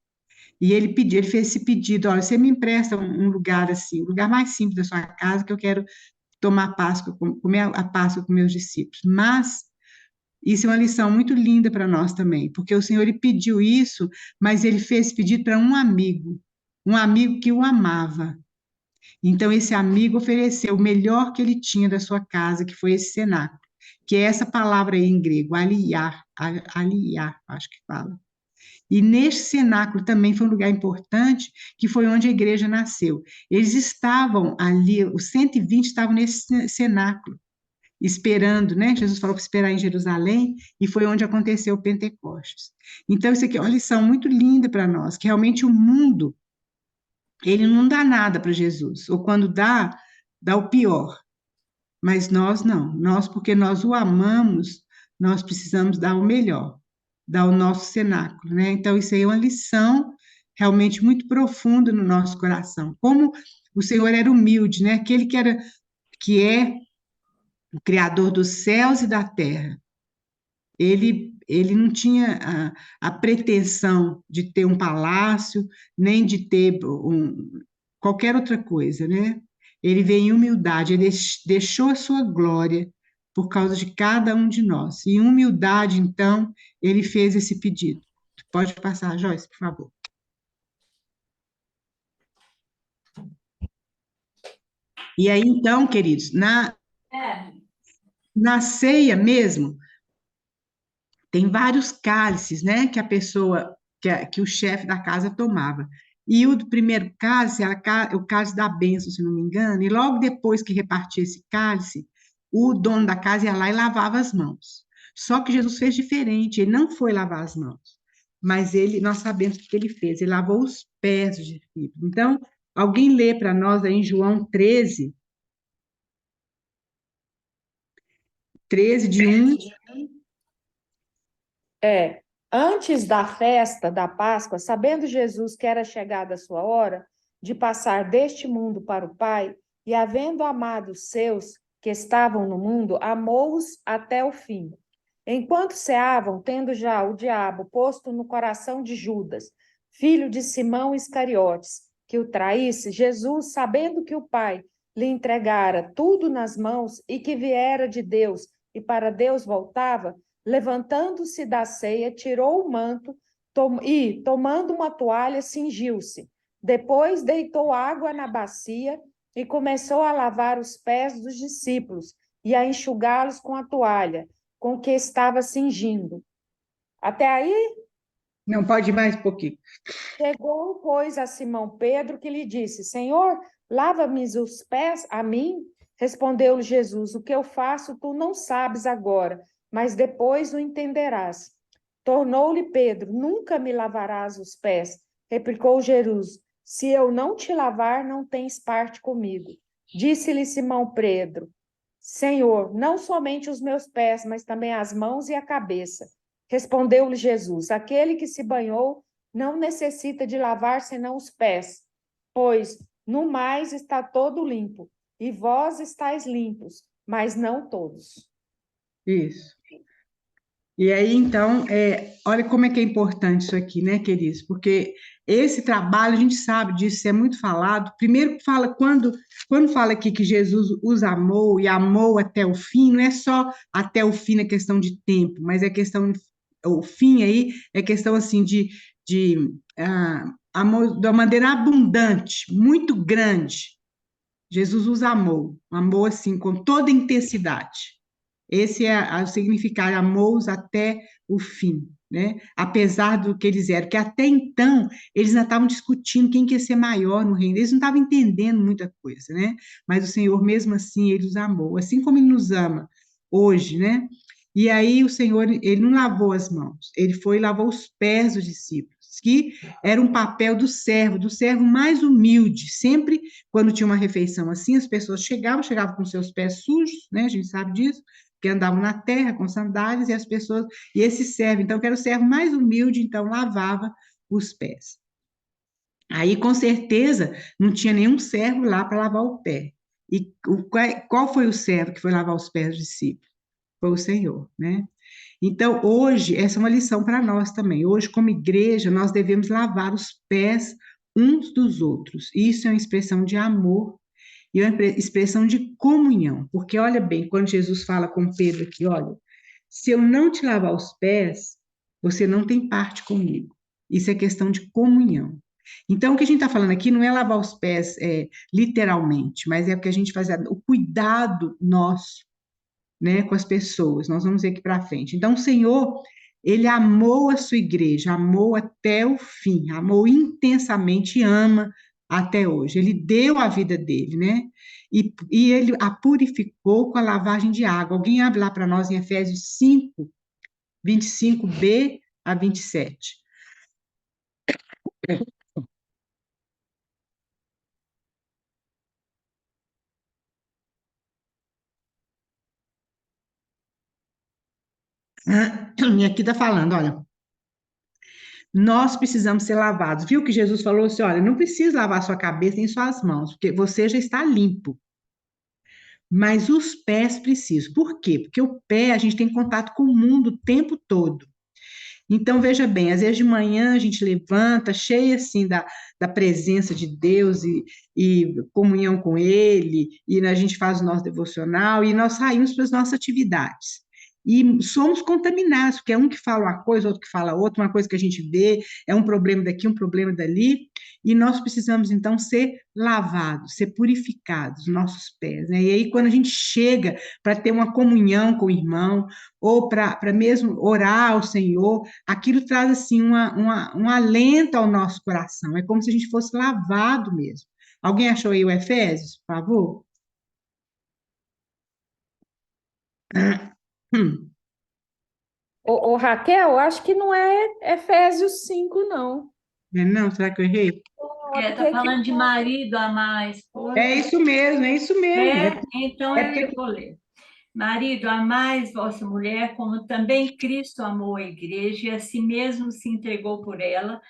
E ele fez esse pedido: olha, você me empresta um lugar assim, o lugar mais simples da sua casa, que eu quero tomar Páscoa, comer a Páscoa com meus discípulos. Mas isso é uma lição muito linda para nós também, porque o Senhor ele pediu isso, mas ele fez esse pedido para um amigo que o amava. Então, esse amigo ofereceu o melhor que ele tinha da sua casa, que foi esse cenáculo, que é essa palavra aí em grego, aliar, acho que fala. E neste cenáculo também foi um lugar importante, que foi onde a igreja nasceu. Eles estavam ali, os 120 estavam nesse cenáculo, esperando, né? Jesus falou para esperar em Jerusalém, e foi onde aconteceu o Pentecostes. Então, isso aqui é uma lição muito linda para nós, que realmente o mundo ele não dá nada para Jesus, ou quando dá, dá o pior. Mas nós não. Nós, porque nós o amamos, nós precisamos dar o melhor, dar o nosso cenáculo, né? Então, isso aí é uma lição realmente muito profunda no nosso coração. Como o Senhor era humilde, né? Aquele que é o Criador dos céus e da terra. Ele não tinha a pretensão de ter um palácio, nem de ter qualquer outra coisa, né? Ele veio em humildade, ele deixou a sua glória por causa de cada um de nós. E em humildade, então, ele fez esse pedido. Pode passar, Joyce, por favor. E aí, então, queridos, na ceia mesmo, tem vários cálices, né, que a pessoa, que o chefe da casa tomava. E o do primeiro cálice era o cálice da bênção, se não me engano, e logo depois que repartia esse cálice, o dono da casa ia lá e lavava as mãos. Só que Jesus fez diferente, ele não foi lavar as mãos, mas nós sabemos o que ele fez, ele lavou os pés dos discípulos. Então, alguém lê para nós aí em João 13, 13 de 1. É, Antes da festa da Páscoa, sabendo Jesus que era chegada a sua hora de passar deste mundo para o Pai, e havendo amado os seus que estavam no mundo, amou-os até o fim. Enquanto ceavam, tendo já o diabo posto no coração de Judas, filho de Simão Iscariotes, que o traísse, Jesus, sabendo que o Pai lhe entregara tudo nas mãos e que viera de Deus e para Deus voltava, levantando-se da ceia, tirou o manto e, tomando uma toalha, cingiu-se. Depois deitou água na bacia e começou a lavar os pés dos discípulos e a enxugá-los com a toalha com que estava cingindo. Até aí? Não, pode ir mais um pouquinho. Chegou, pois, a Simão Pedro, que lhe disse: Senhor, lava-me os pés a mim? Respondeu-lhe Jesus: O que eu faço tu não sabes agora, mas depois o entenderás. Tornou-lhe Pedro: Nunca me lavarás os pés. Replicou Jesus: Se eu não te lavar, não tens parte comigo. Disse-lhe Simão Pedro: Senhor, não somente os meus pés, mas também as mãos e a cabeça. Respondeu-lhe Jesus: Aquele que se banhou não necessita de lavar senão os pés, pois no mais está todo limpo, e vós estáis limpos, mas não todos. Isso. E aí, então, olha como é que é importante isso aqui, né, queridos? Porque esse trabalho, a gente sabe disso, é muito falado. Primeiro, fala quando fala aqui que Jesus os amou e amou até o fim, não é só até o fim na questão de tempo, mas é questão, o fim aí é questão, assim, de amor de uma maneira abundante, muito grande. Jesus os amou assim, com toda intensidade. Esse é o significado, amou-os até o fim, né? Apesar do que eles eram, que até então eles ainda estavam discutindo quem que ia ser maior no reino, eles não estavam entendendo muita coisa, né? Mas o Senhor, mesmo assim, ele os amou, assim como ele nos ama hoje, né? E aí o Senhor, ele não lavou as mãos, ele foi e lavou os pés dos discípulos, que era um papel do servo mais humilde. Sempre quando tinha uma refeição assim, as pessoas chegavam com seus pés sujos, né? A gente sabe disso, que andavam na terra com sandálias, e as pessoas, e esse servo, então, que era o servo mais humilde, então, lavava os pés. Aí, com certeza, não tinha nenhum servo lá para lavar o pé. E qual foi o servo que foi lavar os pés dos discípulos? Foi o Senhor, né? Então, hoje, essa é uma lição para nós também. Hoje, como igreja, nós devemos lavar os pés uns dos outros. Isso é uma expressão de amor e uma expressão de comunhão. Porque, olha bem, quando Jesus fala com Pedro aqui, olha, se eu não te lavar os pés, você não tem parte comigo. Isso é questão de comunhão. Então, o que a gente está falando aqui não é lavar os pés literalmente, mas é o que a gente faz, o cuidado nosso, né, com as pessoas. Nós vamos ver aqui para frente. Então, o Senhor, ele amou a sua igreja, amou até o fim, amou intensamente e ama até hoje. Ele deu a vida dele, né? E ele a purificou com a lavagem de água. Alguém abre lá para nós em Efésios 5, 25b a 27. E aqui está falando, olha, nós precisamos ser lavados. Viu que Jesus falou assim, olha, não precisa lavar sua cabeça nem suas mãos, porque você já está limpo. Mas os pés precisam. Por quê? Porque o pé, a gente tem contato com o mundo o tempo todo. Então, veja bem, às vezes de manhã a gente levanta, cheia assim da presença de Deus e comunhão com Ele, e a gente faz o nosso devocional, e nós saímos para as nossas atividades. E somos contaminados, porque é um que fala uma coisa, outro que fala outra, uma coisa que a gente vê, é um problema daqui, um problema dali, e nós precisamos, então, ser lavados, ser purificados, nossos pés, né? E aí, quando a gente chega para ter uma comunhão com o irmão, ou para mesmo orar ao Senhor, aquilo traz assim um alento ao nosso coração. É como se a gente fosse lavado mesmo. Alguém achou aí o Efésios, por favor? Raquel, acho que não é Efésios 5, não. Não, será que eu errei? Está falando de marido amar a esposa. É isso mesmo, é isso mesmo. Então eu vou ler. Marido, amais vossa mulher, como também Cristo amou a igreja e a si mesmo se entregou por ela,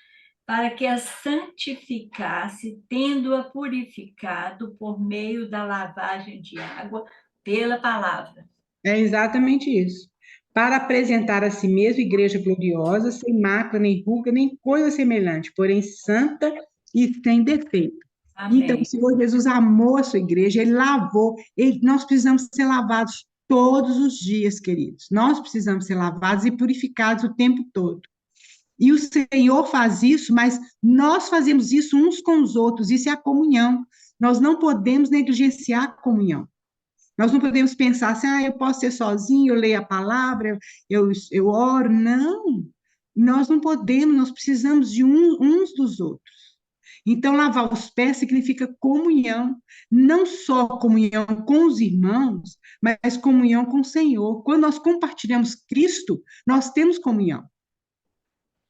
para que a santificasse, tendo-a purificado por meio da lavagem de água pela palavra. É exatamente isso. Para apresentar a si mesmo igreja gloriosa, sem mácula, nem ruga, nem coisa semelhante, porém santa e sem defeito. Então, o Amém. Senhor Jesus amou a sua igreja, ele lavou, nós precisamos ser lavados todos os dias, queridos. Nós precisamos ser lavados e purificados o tempo todo. E o Senhor faz isso, mas nós fazemos isso uns com os outros, isso é a comunhão. Nós não podemos negligenciar a comunhão. Nós não podemos pensar assim, eu posso ser sozinho, eu leio a palavra, eu oro. Não, nós não podemos, nós precisamos de uns dos outros. Então, lavar os pés significa comunhão, não só comunhão com os irmãos, mas comunhão com o Senhor. Quando nós compartilhamos Cristo, nós temos comunhão.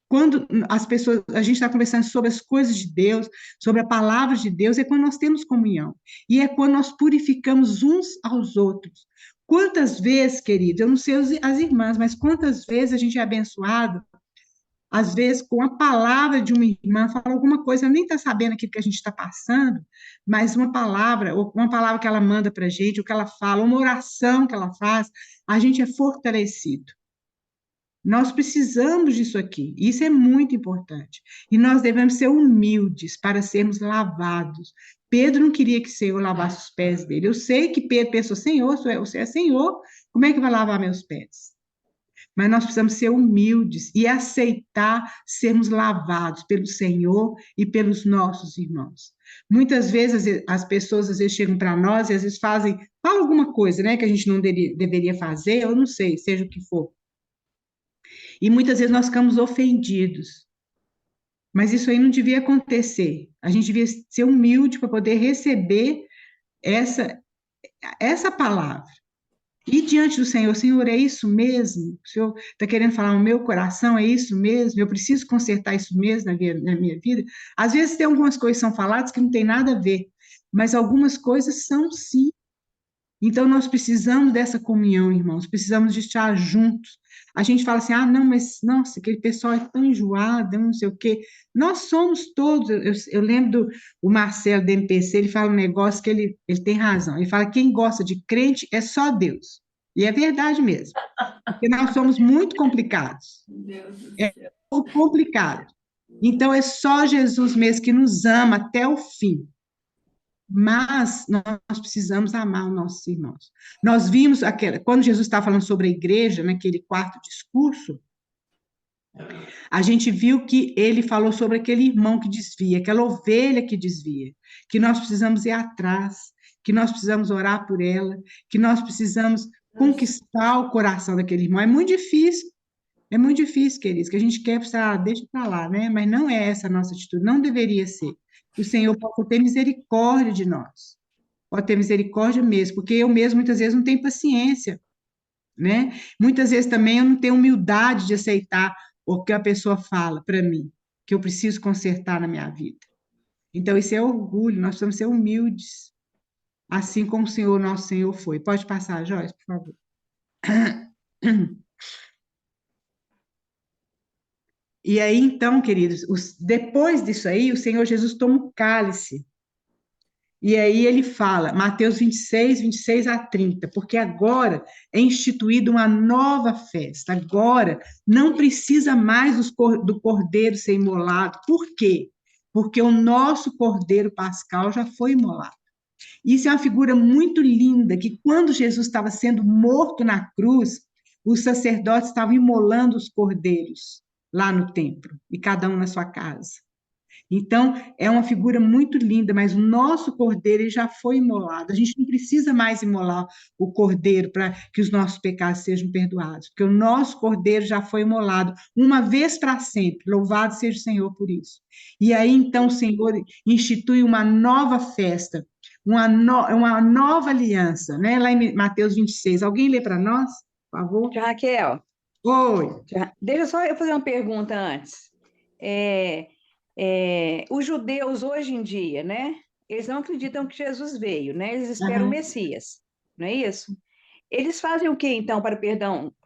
Quando as pessoas, a gente está conversando sobre as coisas de Deus, sobre a palavra de Deus, é quando nós temos comunhão. E é quando nós purificamos uns aos outros. Quantas vezes, querido, eu não sei as irmãs, mas quantas vezes a gente é abençoado, às vezes com a palavra de uma irmã, fala alguma coisa, nem está sabendo aquilo que a gente está passando, mas uma palavra, ou uma palavra que ela manda para a gente, o que ela fala, uma oração que ela faz, a gente é fortalecido. Nós precisamos disso aqui, isso é muito importante. E nós devemos ser humildes para sermos lavados. Pedro não queria que o Senhor lavasse os pés dele. Eu sei que Pedro pensou, Senhor, você é Senhor, como é que vai lavar meus pés? Mas nós precisamos ser humildes e aceitar sermos lavados pelo Senhor e pelos nossos irmãos. Muitas vezes as pessoas às vezes chegam para nós e às vezes falam alguma coisa, né, que a gente não deveria fazer, eu não sei, seja o que for. E muitas vezes nós ficamos ofendidos. Mas isso aí não devia acontecer. A gente devia ser humilde para poder receber essa palavra. E diante do Senhor, Senhor, é isso mesmo? O Senhor está querendo falar no meu coração, é isso mesmo? Eu preciso consertar isso mesmo na minha vida? Às vezes tem algumas coisas que são faladas que não tem nada a ver, mas algumas coisas são sim. Então, nós precisamos dessa comunhão, irmãos, precisamos de estar juntos. A gente fala assim, não, mas, nossa, aquele pessoal é tão enjoado, não sei o quê. Nós somos todos, eu lembro do Marcelo, do MPC, ele fala um negócio que ele tem razão. Ele fala, quem gosta de crente é só Deus. E é verdade mesmo, porque nós somos muito complicados. Deus do É céu. muito complicado. Então, é só Jesus mesmo que nos ama até o fim. Mas nós precisamos amar os nossos irmãos. Nós vimos, quando Jesus estava falando sobre a igreja, naquele quarto discurso, a gente viu que ele falou sobre aquele irmão que desvia, aquela ovelha que desvia, que nós precisamos ir atrás, que nós precisamos orar por ela, que nós precisamos conquistar o coração daquele irmão. É muito difícil, queridos, que a gente quer, deixa para lá, né? Mas não é essa a nossa atitude, não deveria ser. Que o Senhor possa ter misericórdia de nós, pode ter misericórdia mesmo, porque eu mesmo muitas vezes não tenho paciência, né? Muitas vezes também eu não tenho humildade de aceitar o que a pessoa fala para mim, que eu preciso consertar na minha vida. Então, isso é orgulho, nós precisamos ser humildes, assim como o Senhor, nosso Senhor, foi. Pode passar, Joyce, por favor. E aí, então, queridos, depois disso aí, o Senhor Jesus toma o cálice. E aí ele fala, Mateus 26 a 30, porque agora é instituída uma nova festa. Agora não precisa mais do cordeiro ser imolado. Por quê? Porque o nosso cordeiro pascal já foi imolado. Isso é uma figura muito linda, que quando Jesus estava sendo morto na cruz, os sacerdotes estavam imolando os cordeiros lá no templo, e cada um na sua casa. Então, é uma figura muito linda, mas o nosso cordeiro ele já foi imolado. A gente não precisa mais imolar o cordeiro para que os nossos pecados sejam perdoados, porque o nosso cordeiro já foi imolado uma vez para sempre. Louvado seja o Senhor por isso. E aí, então, o Senhor institui uma nova festa, uma nova aliança, né? Lá em Mateus 26. Alguém lê para nós, por favor? Raquel, Oi. deixa só eu fazer uma pergunta antes. Os judeus hoje em dia, né? Eles não acreditam que Jesus veio, né? Eles esperam o Messias, não é isso? Eles fazem o que, então, para o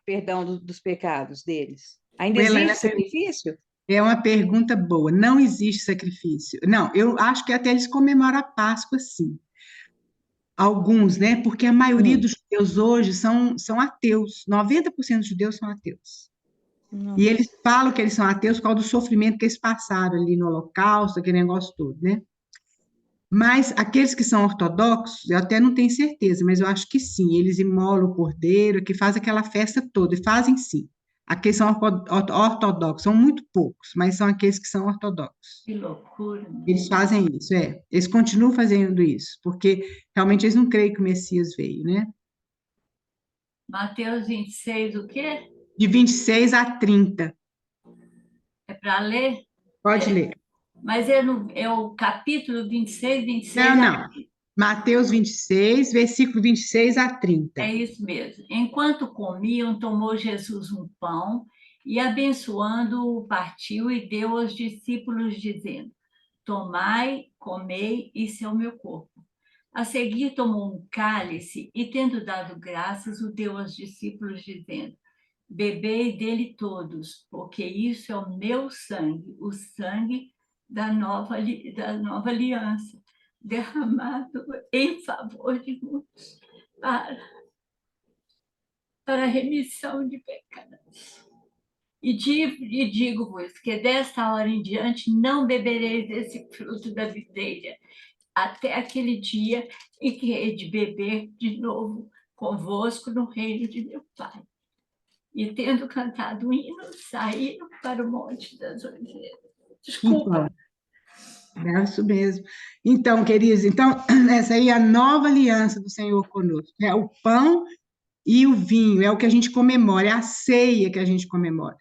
perdão dos pecados deles? Ainda Helena, existe sacrifício? é uma pergunta boa. Não existe sacrifício. Não, eu acho que até eles comemoram a Páscoa, sim. Alguns, né? Porque a maioria dos judeus hoje são ateus. 90% dos judeus são ateus. E Nossa. eles falam que eles são ateus por causa do sofrimento que eles passaram ali no Holocausto, aquele negócio todo, né? Mas aqueles que são ortodoxos, eu até não tenho certeza, mas eu acho que sim, eles imolam o cordeiro, que faz aquela festa toda, e fazem sim. Aqueles são ortodoxos, são muito poucos, mas são aqueles que são ortodoxos. Que loucura, né? Eles fazem isso, é. Eles continuam fazendo isso, porque realmente eles não creem que o Messias veio, né? Mateus 26, o quê? De 26 a 30. É para ler? Pode ler. Mas é o capítulo 26, 26 Não, a não. Mateus 26, versículo 26 a 30. É isso mesmo. Enquanto comiam, tomou Jesus um pão e, abençoando-o, partiu e deu aos discípulos, dizendo: Tomai, comei, isso é o meu corpo. A seguir, tomou um cálice e, tendo dado graças, o deu aos discípulos, dizendo: Bebei dele todos, porque isso é o meu sangue, o sangue da nova aliança, derramado em favor de muitos para a remissão de pecados. E digo-vos que desta hora em diante não bebereis desse fruto da videira, até aquele dia em que hei de beber de novo convosco no reino de meu Pai. E tendo cantado o hino, saíram para o Monte das Oliveiras. Desculpa. Então, é isso mesmo. Então, queridos, então, essa aí é a nova aliança do Senhor conosco. É o pão e o vinho, é o que a gente comemora, é a ceia que a gente comemora.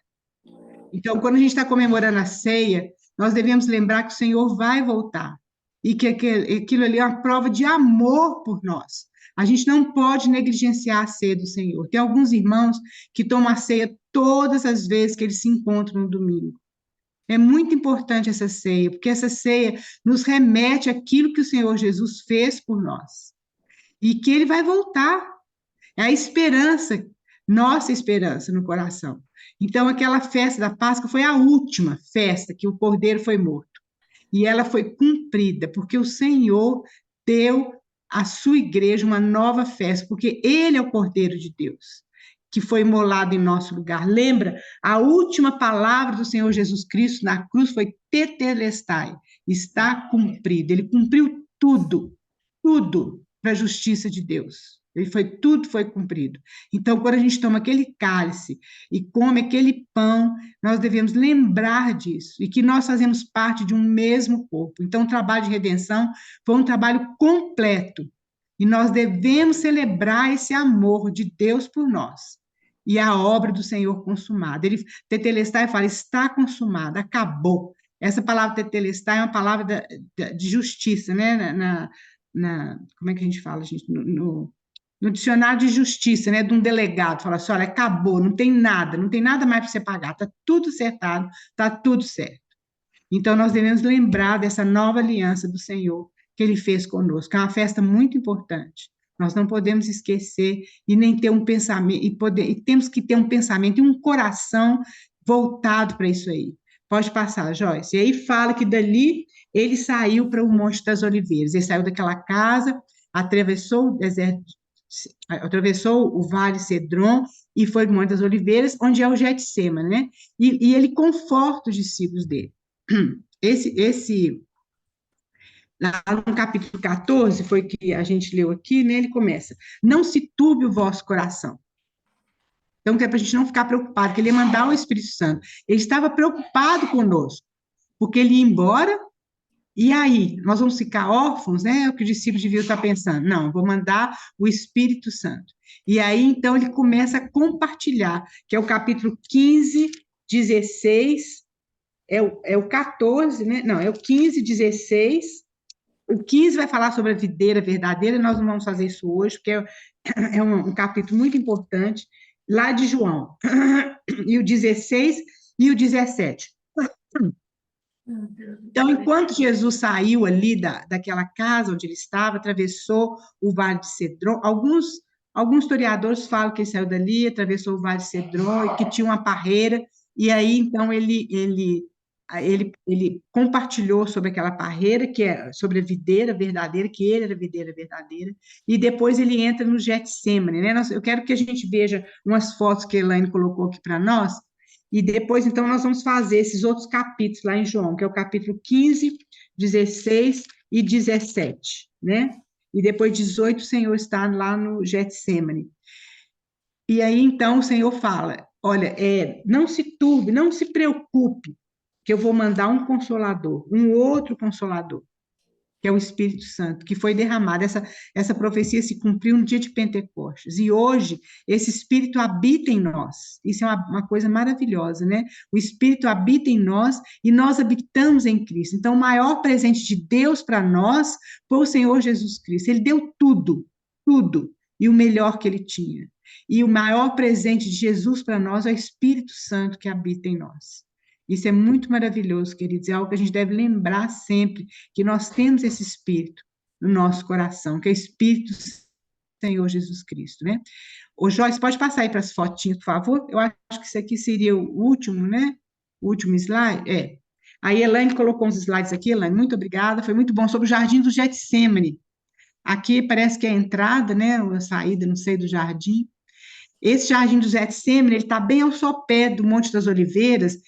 Então, quando a gente está comemorando a ceia, nós devemos lembrar que o Senhor vai voltar e que aquilo ali é uma prova de amor por nós. A gente não pode negligenciar a ceia do Senhor. Tem alguns irmãos que tomam a ceia todas as vezes que eles se encontram no domingo. É muito importante essa ceia, porque essa ceia nos remete àquilo que o Senhor Jesus fez por nós e que ele vai voltar. É a esperança, nossa esperança no coração. Então, aquela festa da Páscoa foi a última festa que o Cordeiro foi morto. E ela foi cumprida, porque o Senhor deu à sua igreja uma nova festa, porque Ele é o Cordeiro de Deus, que foi imolado em nosso lugar. Lembra? A última palavra do Senhor Jesus Cristo na cruz foi tetelestai, está cumprido. Ele cumpriu tudo, tudo para a justiça de Deus. Tudo foi cumprido. Então, quando a gente toma aquele cálice e come aquele pão, nós devemos lembrar disso e que nós fazemos parte de um mesmo corpo. Então, o trabalho de redenção foi um trabalho completo e nós devemos celebrar esse amor de Deus por nós e a obra do Senhor consumada. Ele tetelestai fala, está consumado, acabou. Essa palavra tetelestai é uma palavra de justiça, né? Como é que a gente fala, gente? No dicionário de justiça, né, de um delegado, fala assim, olha, acabou, não tem nada mais para você pagar, está tudo acertado, está tudo certo. Então, nós devemos lembrar dessa nova aliança do Senhor que Ele fez conosco, é uma festa muito importante. Nós não podemos esquecer e nem ter um pensamento, e temos que ter um pensamento e um coração voltado para isso aí. Pode passar, Joyce. E aí fala que dali ele saiu para o Monte das Oliveiras, ele saiu daquela casa, atravessou o deserto, atravessou o Vale Cedron e foi para o Monte das Oliveiras, onde é o Getsêmani, né? E ele conforta os discípulos dele. Lá no capítulo 14, foi que a gente leu aqui, né? Ele começa: não se turbe o vosso coração. Então, que é para a gente não ficar preocupado, que ele ia mandar o Espírito Santo. Ele estava preocupado conosco, porque ele ia embora. E aí, nós vamos ficar órfãos, né? É o que o discípulo devia estar pensando. Não, vou mandar o Espírito Santo. E aí, então, ele começa a compartilhar, que é o capítulo 15, 16, é o 14, né? Não, é o 15, 16. O 15 vai falar sobre a videira verdadeira, nós não vamos fazer isso hoje, porque é um capítulo muito importante, lá de João. E o 16 e o 17. Então, enquanto Jesus saiu ali daquela casa onde ele estava, atravessou o Vale de Cedron, alguns Alguns historiadores falam que ele saiu dali, atravessou o Vale de Cedron, e que tinha uma parreira, e aí, então, ele compartilhou sobre aquela parreira, que é sobre a videira verdadeira, que ele era a videira verdadeira, e depois ele entra no Getsemane, né? Eu quero que a gente veja umas fotos que a Elaine colocou aqui para nós, e depois, então, nós vamos fazer esses outros capítulos lá em João, que é o capítulo 15, 16 e 17, né? E depois 18, o Senhor está lá no Getsemane. E aí, então, o Senhor fala, olha, não se turbe, não se preocupe, que eu vou mandar um consolador, um outro consolador, que é o Espírito Santo, que foi derramado. Essa profecia se cumpriu no dia de Pentecostes. E hoje, esse Espírito habita em nós. Isso é uma coisa maravilhosa, né? O Espírito habita em nós e nós habitamos em Cristo. Então, o maior presente de Deus para nós foi o Senhor Jesus Cristo. Ele deu tudo, tudo, e o melhor que ele tinha. E o maior presente de Jesus para nós é o Espírito Santo que habita em nós. Isso é muito maravilhoso, queridos, é algo que a gente deve lembrar sempre, que nós temos esse Espírito no nosso coração, que é o Espírito do Senhor Jesus Cristo, né? Ô, Joyce, pode passar aí para as fotinhas, por favor? Eu acho que isso aqui seria o último, né? O último slide, Aí a Elaine colocou uns slides aqui, Elaine, muito obrigada, foi muito bom, sobre o Jardim do Getsemane. Aqui parece que é a entrada, né? A saída, não sei, do jardim. Esse Jardim do Getsemane, ele está bem ao sopé do Monte das Oliveiras,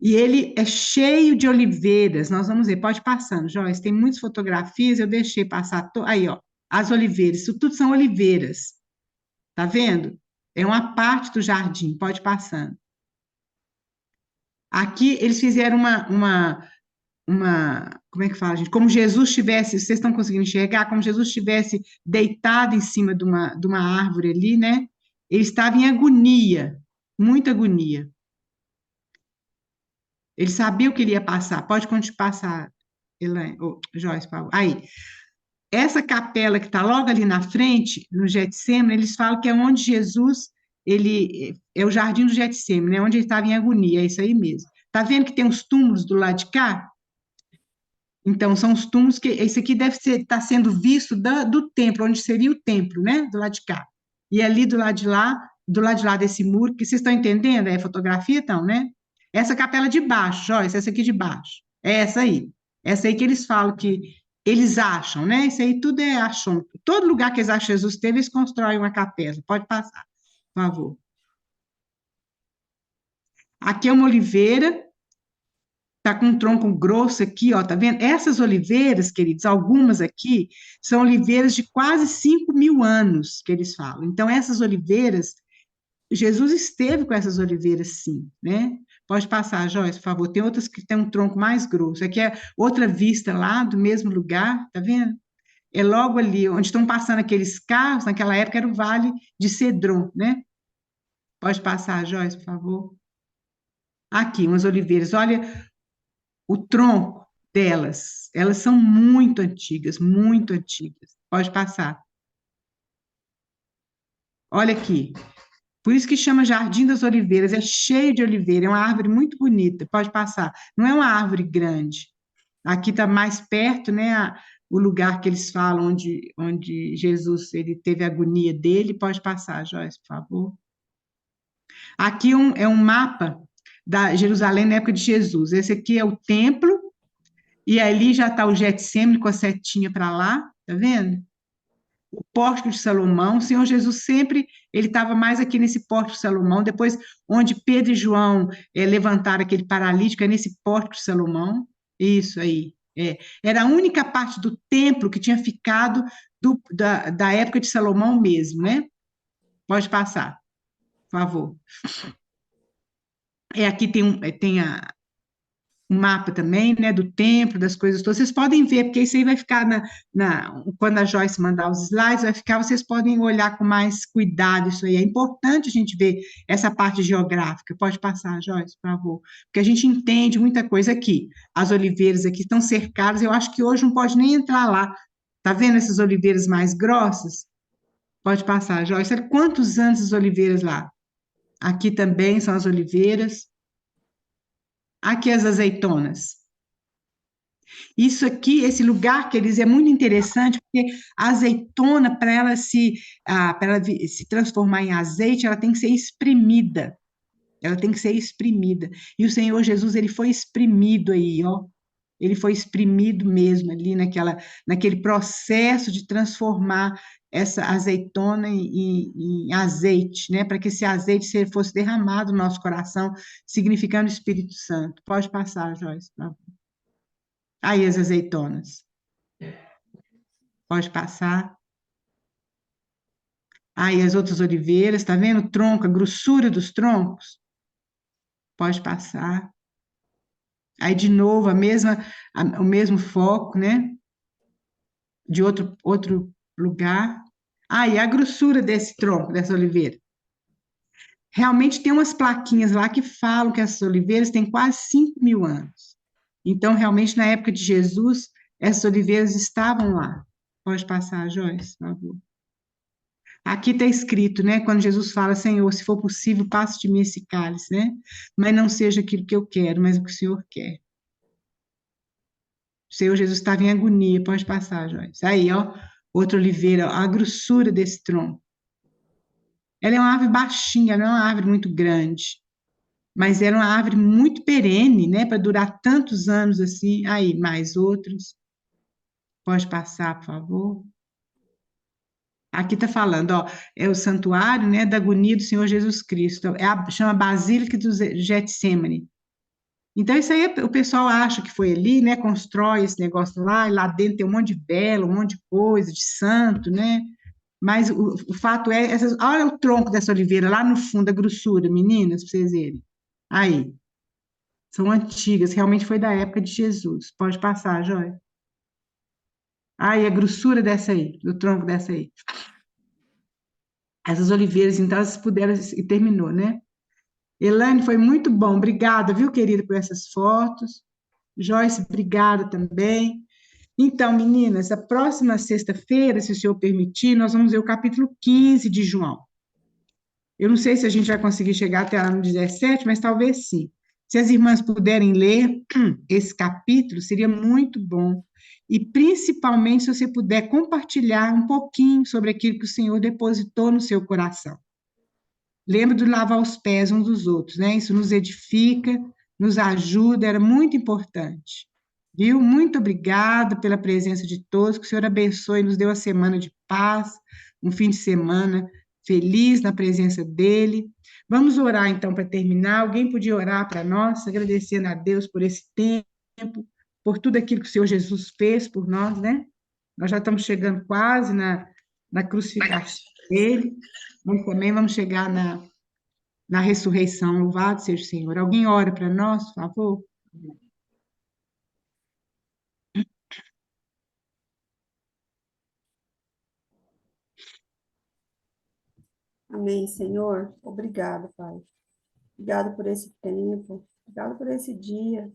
e ele é cheio de oliveiras. Nós vamos ver, pode ir passando, Joyce. Tem muitas fotografias, eu deixei passar. Aí, ó, as oliveiras. Isso tudo são oliveiras. Tá vendo? É uma parte do jardim, pode ir passando. Aqui eles fizeram como é que fala, gente? Como Jesus estivesse, vocês estão conseguindo enxergar? Como Jesus estivesse deitado em cima de uma árvore ali, né? Ele estava em agonia, muita agonia. Ele sabia o que ele ia passar. Pode passar, Elaine, Joyce, por favor. Aí, essa capela que está logo ali na frente, no Getsemane, eles falam que é onde Jesus, é o jardim do Getsemane, né? Onde ele estava em agonia, é isso aí mesmo. Tá vendo que tem os túmulos do lado de cá? Então, são os túmulos que, esse aqui deve estar sendo visto do templo, onde seria o templo, né? Do lado de cá. E ali do lado de lá desse muro, que vocês estão entendendo? É fotografia, então, né? Essa capela de baixo, Joyce, essa aqui de baixo. É essa aí. Essa aí que eles falam que eles acham, né? Isso aí tudo é acham. Todo lugar que eles acham que Jesus teve, eles constroem uma capela. Pode passar, por favor. Aqui é uma oliveira, tá com um tronco grosso aqui, ó, tá vendo? Essas oliveiras, queridos, algumas aqui, são oliveiras de quase 5.000 anos, que eles falam. Então, essas oliveiras, Jesus esteve com essas oliveiras, sim, né? Pode passar, Joyce, por favor. Tem outras que têm um tronco mais grosso. Aqui é outra vista lá, do mesmo lugar, tá vendo? É logo ali, onde estão passando aqueles carros, naquela época era o Vale de Cedron, né? Pode passar, Joyce, por favor. Aqui, umas oliveiras. Olha o tronco delas. Elas são muito antigas, muito antigas. Pode passar. Olha aqui. Por isso que chama Jardim das Oliveiras. É cheio de oliveira. É uma árvore muito bonita. Pode passar. Não é uma árvore grande. Aqui está mais perto, né? O lugar que eles falam onde Jesus ele teve a agonia dele. Pode passar, Joyce, por favor. Aqui é um mapa da Jerusalém na época de Jesus. Esse aqui é o templo, e ali já está o Getsemane com a setinha para lá, tá vendo? O Pórtico de Salomão. O Senhor Jesus sempre, ele estava mais aqui nesse Pórtico de Salomão, depois onde Pedro e João levantaram aquele paralítico, é nesse Pórtico de Salomão. Isso aí. Era a única parte do templo que tinha ficado da época de Salomão mesmo, né? Pode passar, por favor. Aqui tem um mapa também, né, do templo, das coisas todas. Vocês podem ver, porque isso aí vai ficar quando a Joyce mandar os slides, vai ficar, vocês podem olhar com mais cuidado isso aí. É importante a gente ver essa parte geográfica. Pode passar, Joyce, por favor. Porque a gente entende muita coisa aqui. As oliveiras aqui estão cercadas, eu acho que hoje não pode nem entrar lá. Tá vendo essas oliveiras mais grossas? Pode passar, Joyce. Olha quantos anos as oliveiras lá. Aqui também são as oliveiras. Aqui as azeitonas. Isso aqui, esse lugar, queridos, é muito interessante, porque a azeitona, para ela se transformar em azeite, ela tem que ser espremida. Ela tem que ser exprimida. E o Senhor Jesus, ele foi exprimido aí, ó. Ele foi exprimido mesmo ali naquele processo de transformar essa azeitona em azeite, né? Para que esse azeite fosse derramado no nosso coração, significando o Espírito Santo. Pode passar, Joyce. Aí as azeitonas. Pode passar. Aí as outras oliveiras, tá vendo? O tronco, a grossura dos troncos. Pode passar. Aí, de novo, o mesmo foco, né? De outro lugar. Aí, a grossura desse tronco, dessa oliveira. Realmente tem umas plaquinhas lá que falam que essas oliveiras têm quase 5.000 anos. Então, realmente, na época de Jesus, essas oliveiras estavam lá. Pode passar, Joyce, por favor. Aqui está escrito, né? Quando Jesus fala, Senhor, se for possível, passe de mim esse cálice, né? Mas não seja aquilo que eu quero, mas o que o Senhor quer. O Senhor Jesus estava em agonia, pode passar, Joyce. Aí, ó, outra oliveira, ó, a grossura desse tronco. Ela é uma árvore baixinha, não é uma árvore muito grande, mas era uma árvore muito perene, né, para durar tantos anos assim. Aí, mais outros. Pode passar, por favor. Aqui está falando, ó, é o santuário, né, da agonia do Senhor Jesus Cristo. Chama Basílica do Getsemane. Então, isso aí o pessoal acha que foi ali, né? Constrói esse negócio lá, e lá dentro tem um monte de vela, um monte de coisa, de santo, né? Mas o fato é, olha o tronco dessa oliveira lá no fundo, a grossura, meninas, para vocês verem. Aí, são antigas, realmente foi da época de Jesus. Pode passar, Jóia. Aí, a grossura dessa aí, do tronco dessa aí. Essas oliveiras, então, elas puderam, e terminou, né? Elaine, foi muito bom. Obrigada, viu, querida, por essas fotos. Joyce, obrigada também. Então, meninas, a próxima sexta-feira, se o senhor permitir, nós vamos ver o capítulo 15 de João. Eu não sei se a gente vai conseguir chegar até lá no 17, mas talvez sim. Se as irmãs puderem ler esse capítulo, seria muito bom. E principalmente se você puder compartilhar um pouquinho sobre aquilo que o Senhor depositou no seu coração. Lembra de lavar os pés uns dos outros, né? Isso nos edifica, nos ajuda, era muito importante. Viu? Muito obrigada pela presença de todos, que o Senhor abençoe e nos dê uma semana de paz, um fim de semana feliz na presença dEle. Vamos orar, então, para terminar. Alguém podia orar para nós, agradecendo a Deus por esse tempo, por tudo aquilo que o Senhor Jesus fez por nós, né? Nós já estamos chegando quase na crucificação dEle, mas também vamos chegar na ressurreição. Louvado seja o Senhor. Alguém ora para nós, por favor? Amém, Senhor. Obrigado, Pai. Obrigado por esse tempo. Obrigado por esse dia.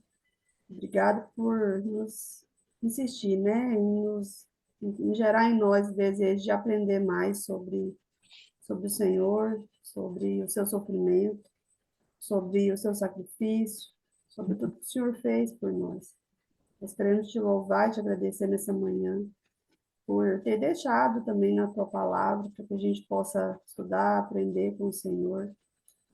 Obrigado por nos insistir, né? Em gerar em nós o desejo de aprender mais sobre o Senhor, sobre o seu sofrimento, sobre o seu sacrifício, sobre tudo que o Senhor fez por nós. Nós queremos te louvar e te agradecer nessa manhã por ter deixado também na tua palavra, para que a gente possa estudar, aprender com o Senhor.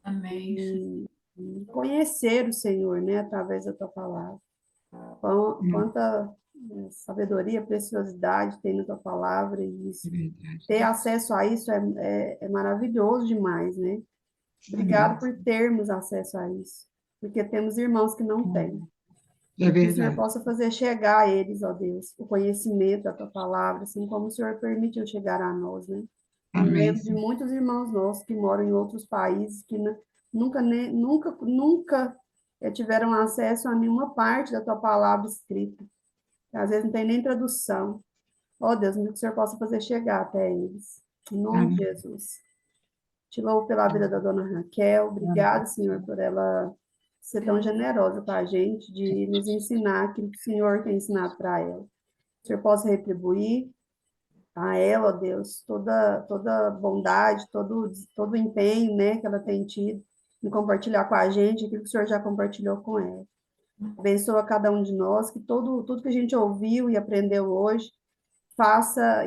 Amém. E conhecer o Senhor, né, através da tua palavra. Quanta sabedoria, preciosidade tem na tua palavra, e isso, ter acesso a isso é maravilhoso demais, né? Obrigado por termos acesso a isso, porque temos irmãos que não têm. É Que o Senhor verdade. possa fazer chegar a eles, ó Deus, o conhecimento da tua palavra, assim como o Senhor permitiu chegar a nós, né? Eu me Amém. lembro de muitos irmãos nossos que moram em outros países que nunca tiveram acesso a nenhuma parte da tua palavra escrita. Às vezes não tem nem tradução. Ó Deus, que o Senhor possa fazer chegar até eles. Em nome de Jesus. Te louvo pela vida da dona Raquel. Obrigada, Senhor, por ela ser tão generosa com a gente, de nos ensinar aquilo que o Senhor tem ensinado para ela. Que o Senhor possa retribuir a ela, ó Deus, toda bondade, todo empenho, né, que ela tem tido em compartilhar com a gente aquilo que o Senhor já compartilhou com ela. Abençoa cada um de nós, que tudo que a gente ouviu e aprendeu hoje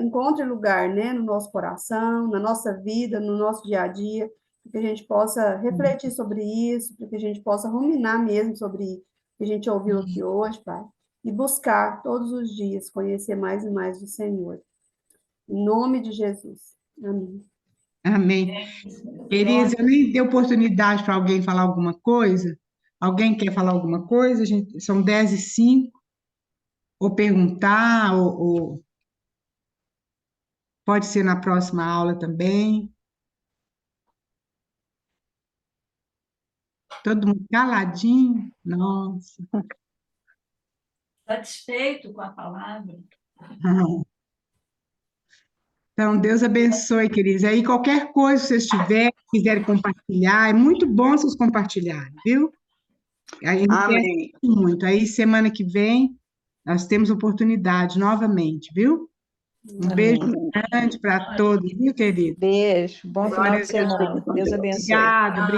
encontre lugar, né, no nosso coração, na nossa vida, no nosso dia a dia, para que a gente possa refletir sobre isso, para que a gente possa ruminar mesmo sobre o que a gente ouviu aqui hoje, Pai, e buscar todos os dias conhecer mais e mais do Senhor. Em nome de Jesus. Amém. Amém. Queridos, eu nem dei oportunidade para alguém falar alguma coisa. Alguém quer falar alguma coisa? São 10h05. Ou perguntar, ou pode ser na próxima aula também. Todo mundo caladinho. Nossa. Satisfeito com a palavra. Então, Deus abençoe, queridos. Aí, qualquer coisa que vocês quiserem compartilhar, é muito bom vocês compartilharem, viu? Aí, Amém. muito. Aí, semana que vem, nós temos oportunidade novamente, viu? Um beijo grande para todos, viu, querido? Beijo, bom final de semana. Deus abençoe. Obrigada.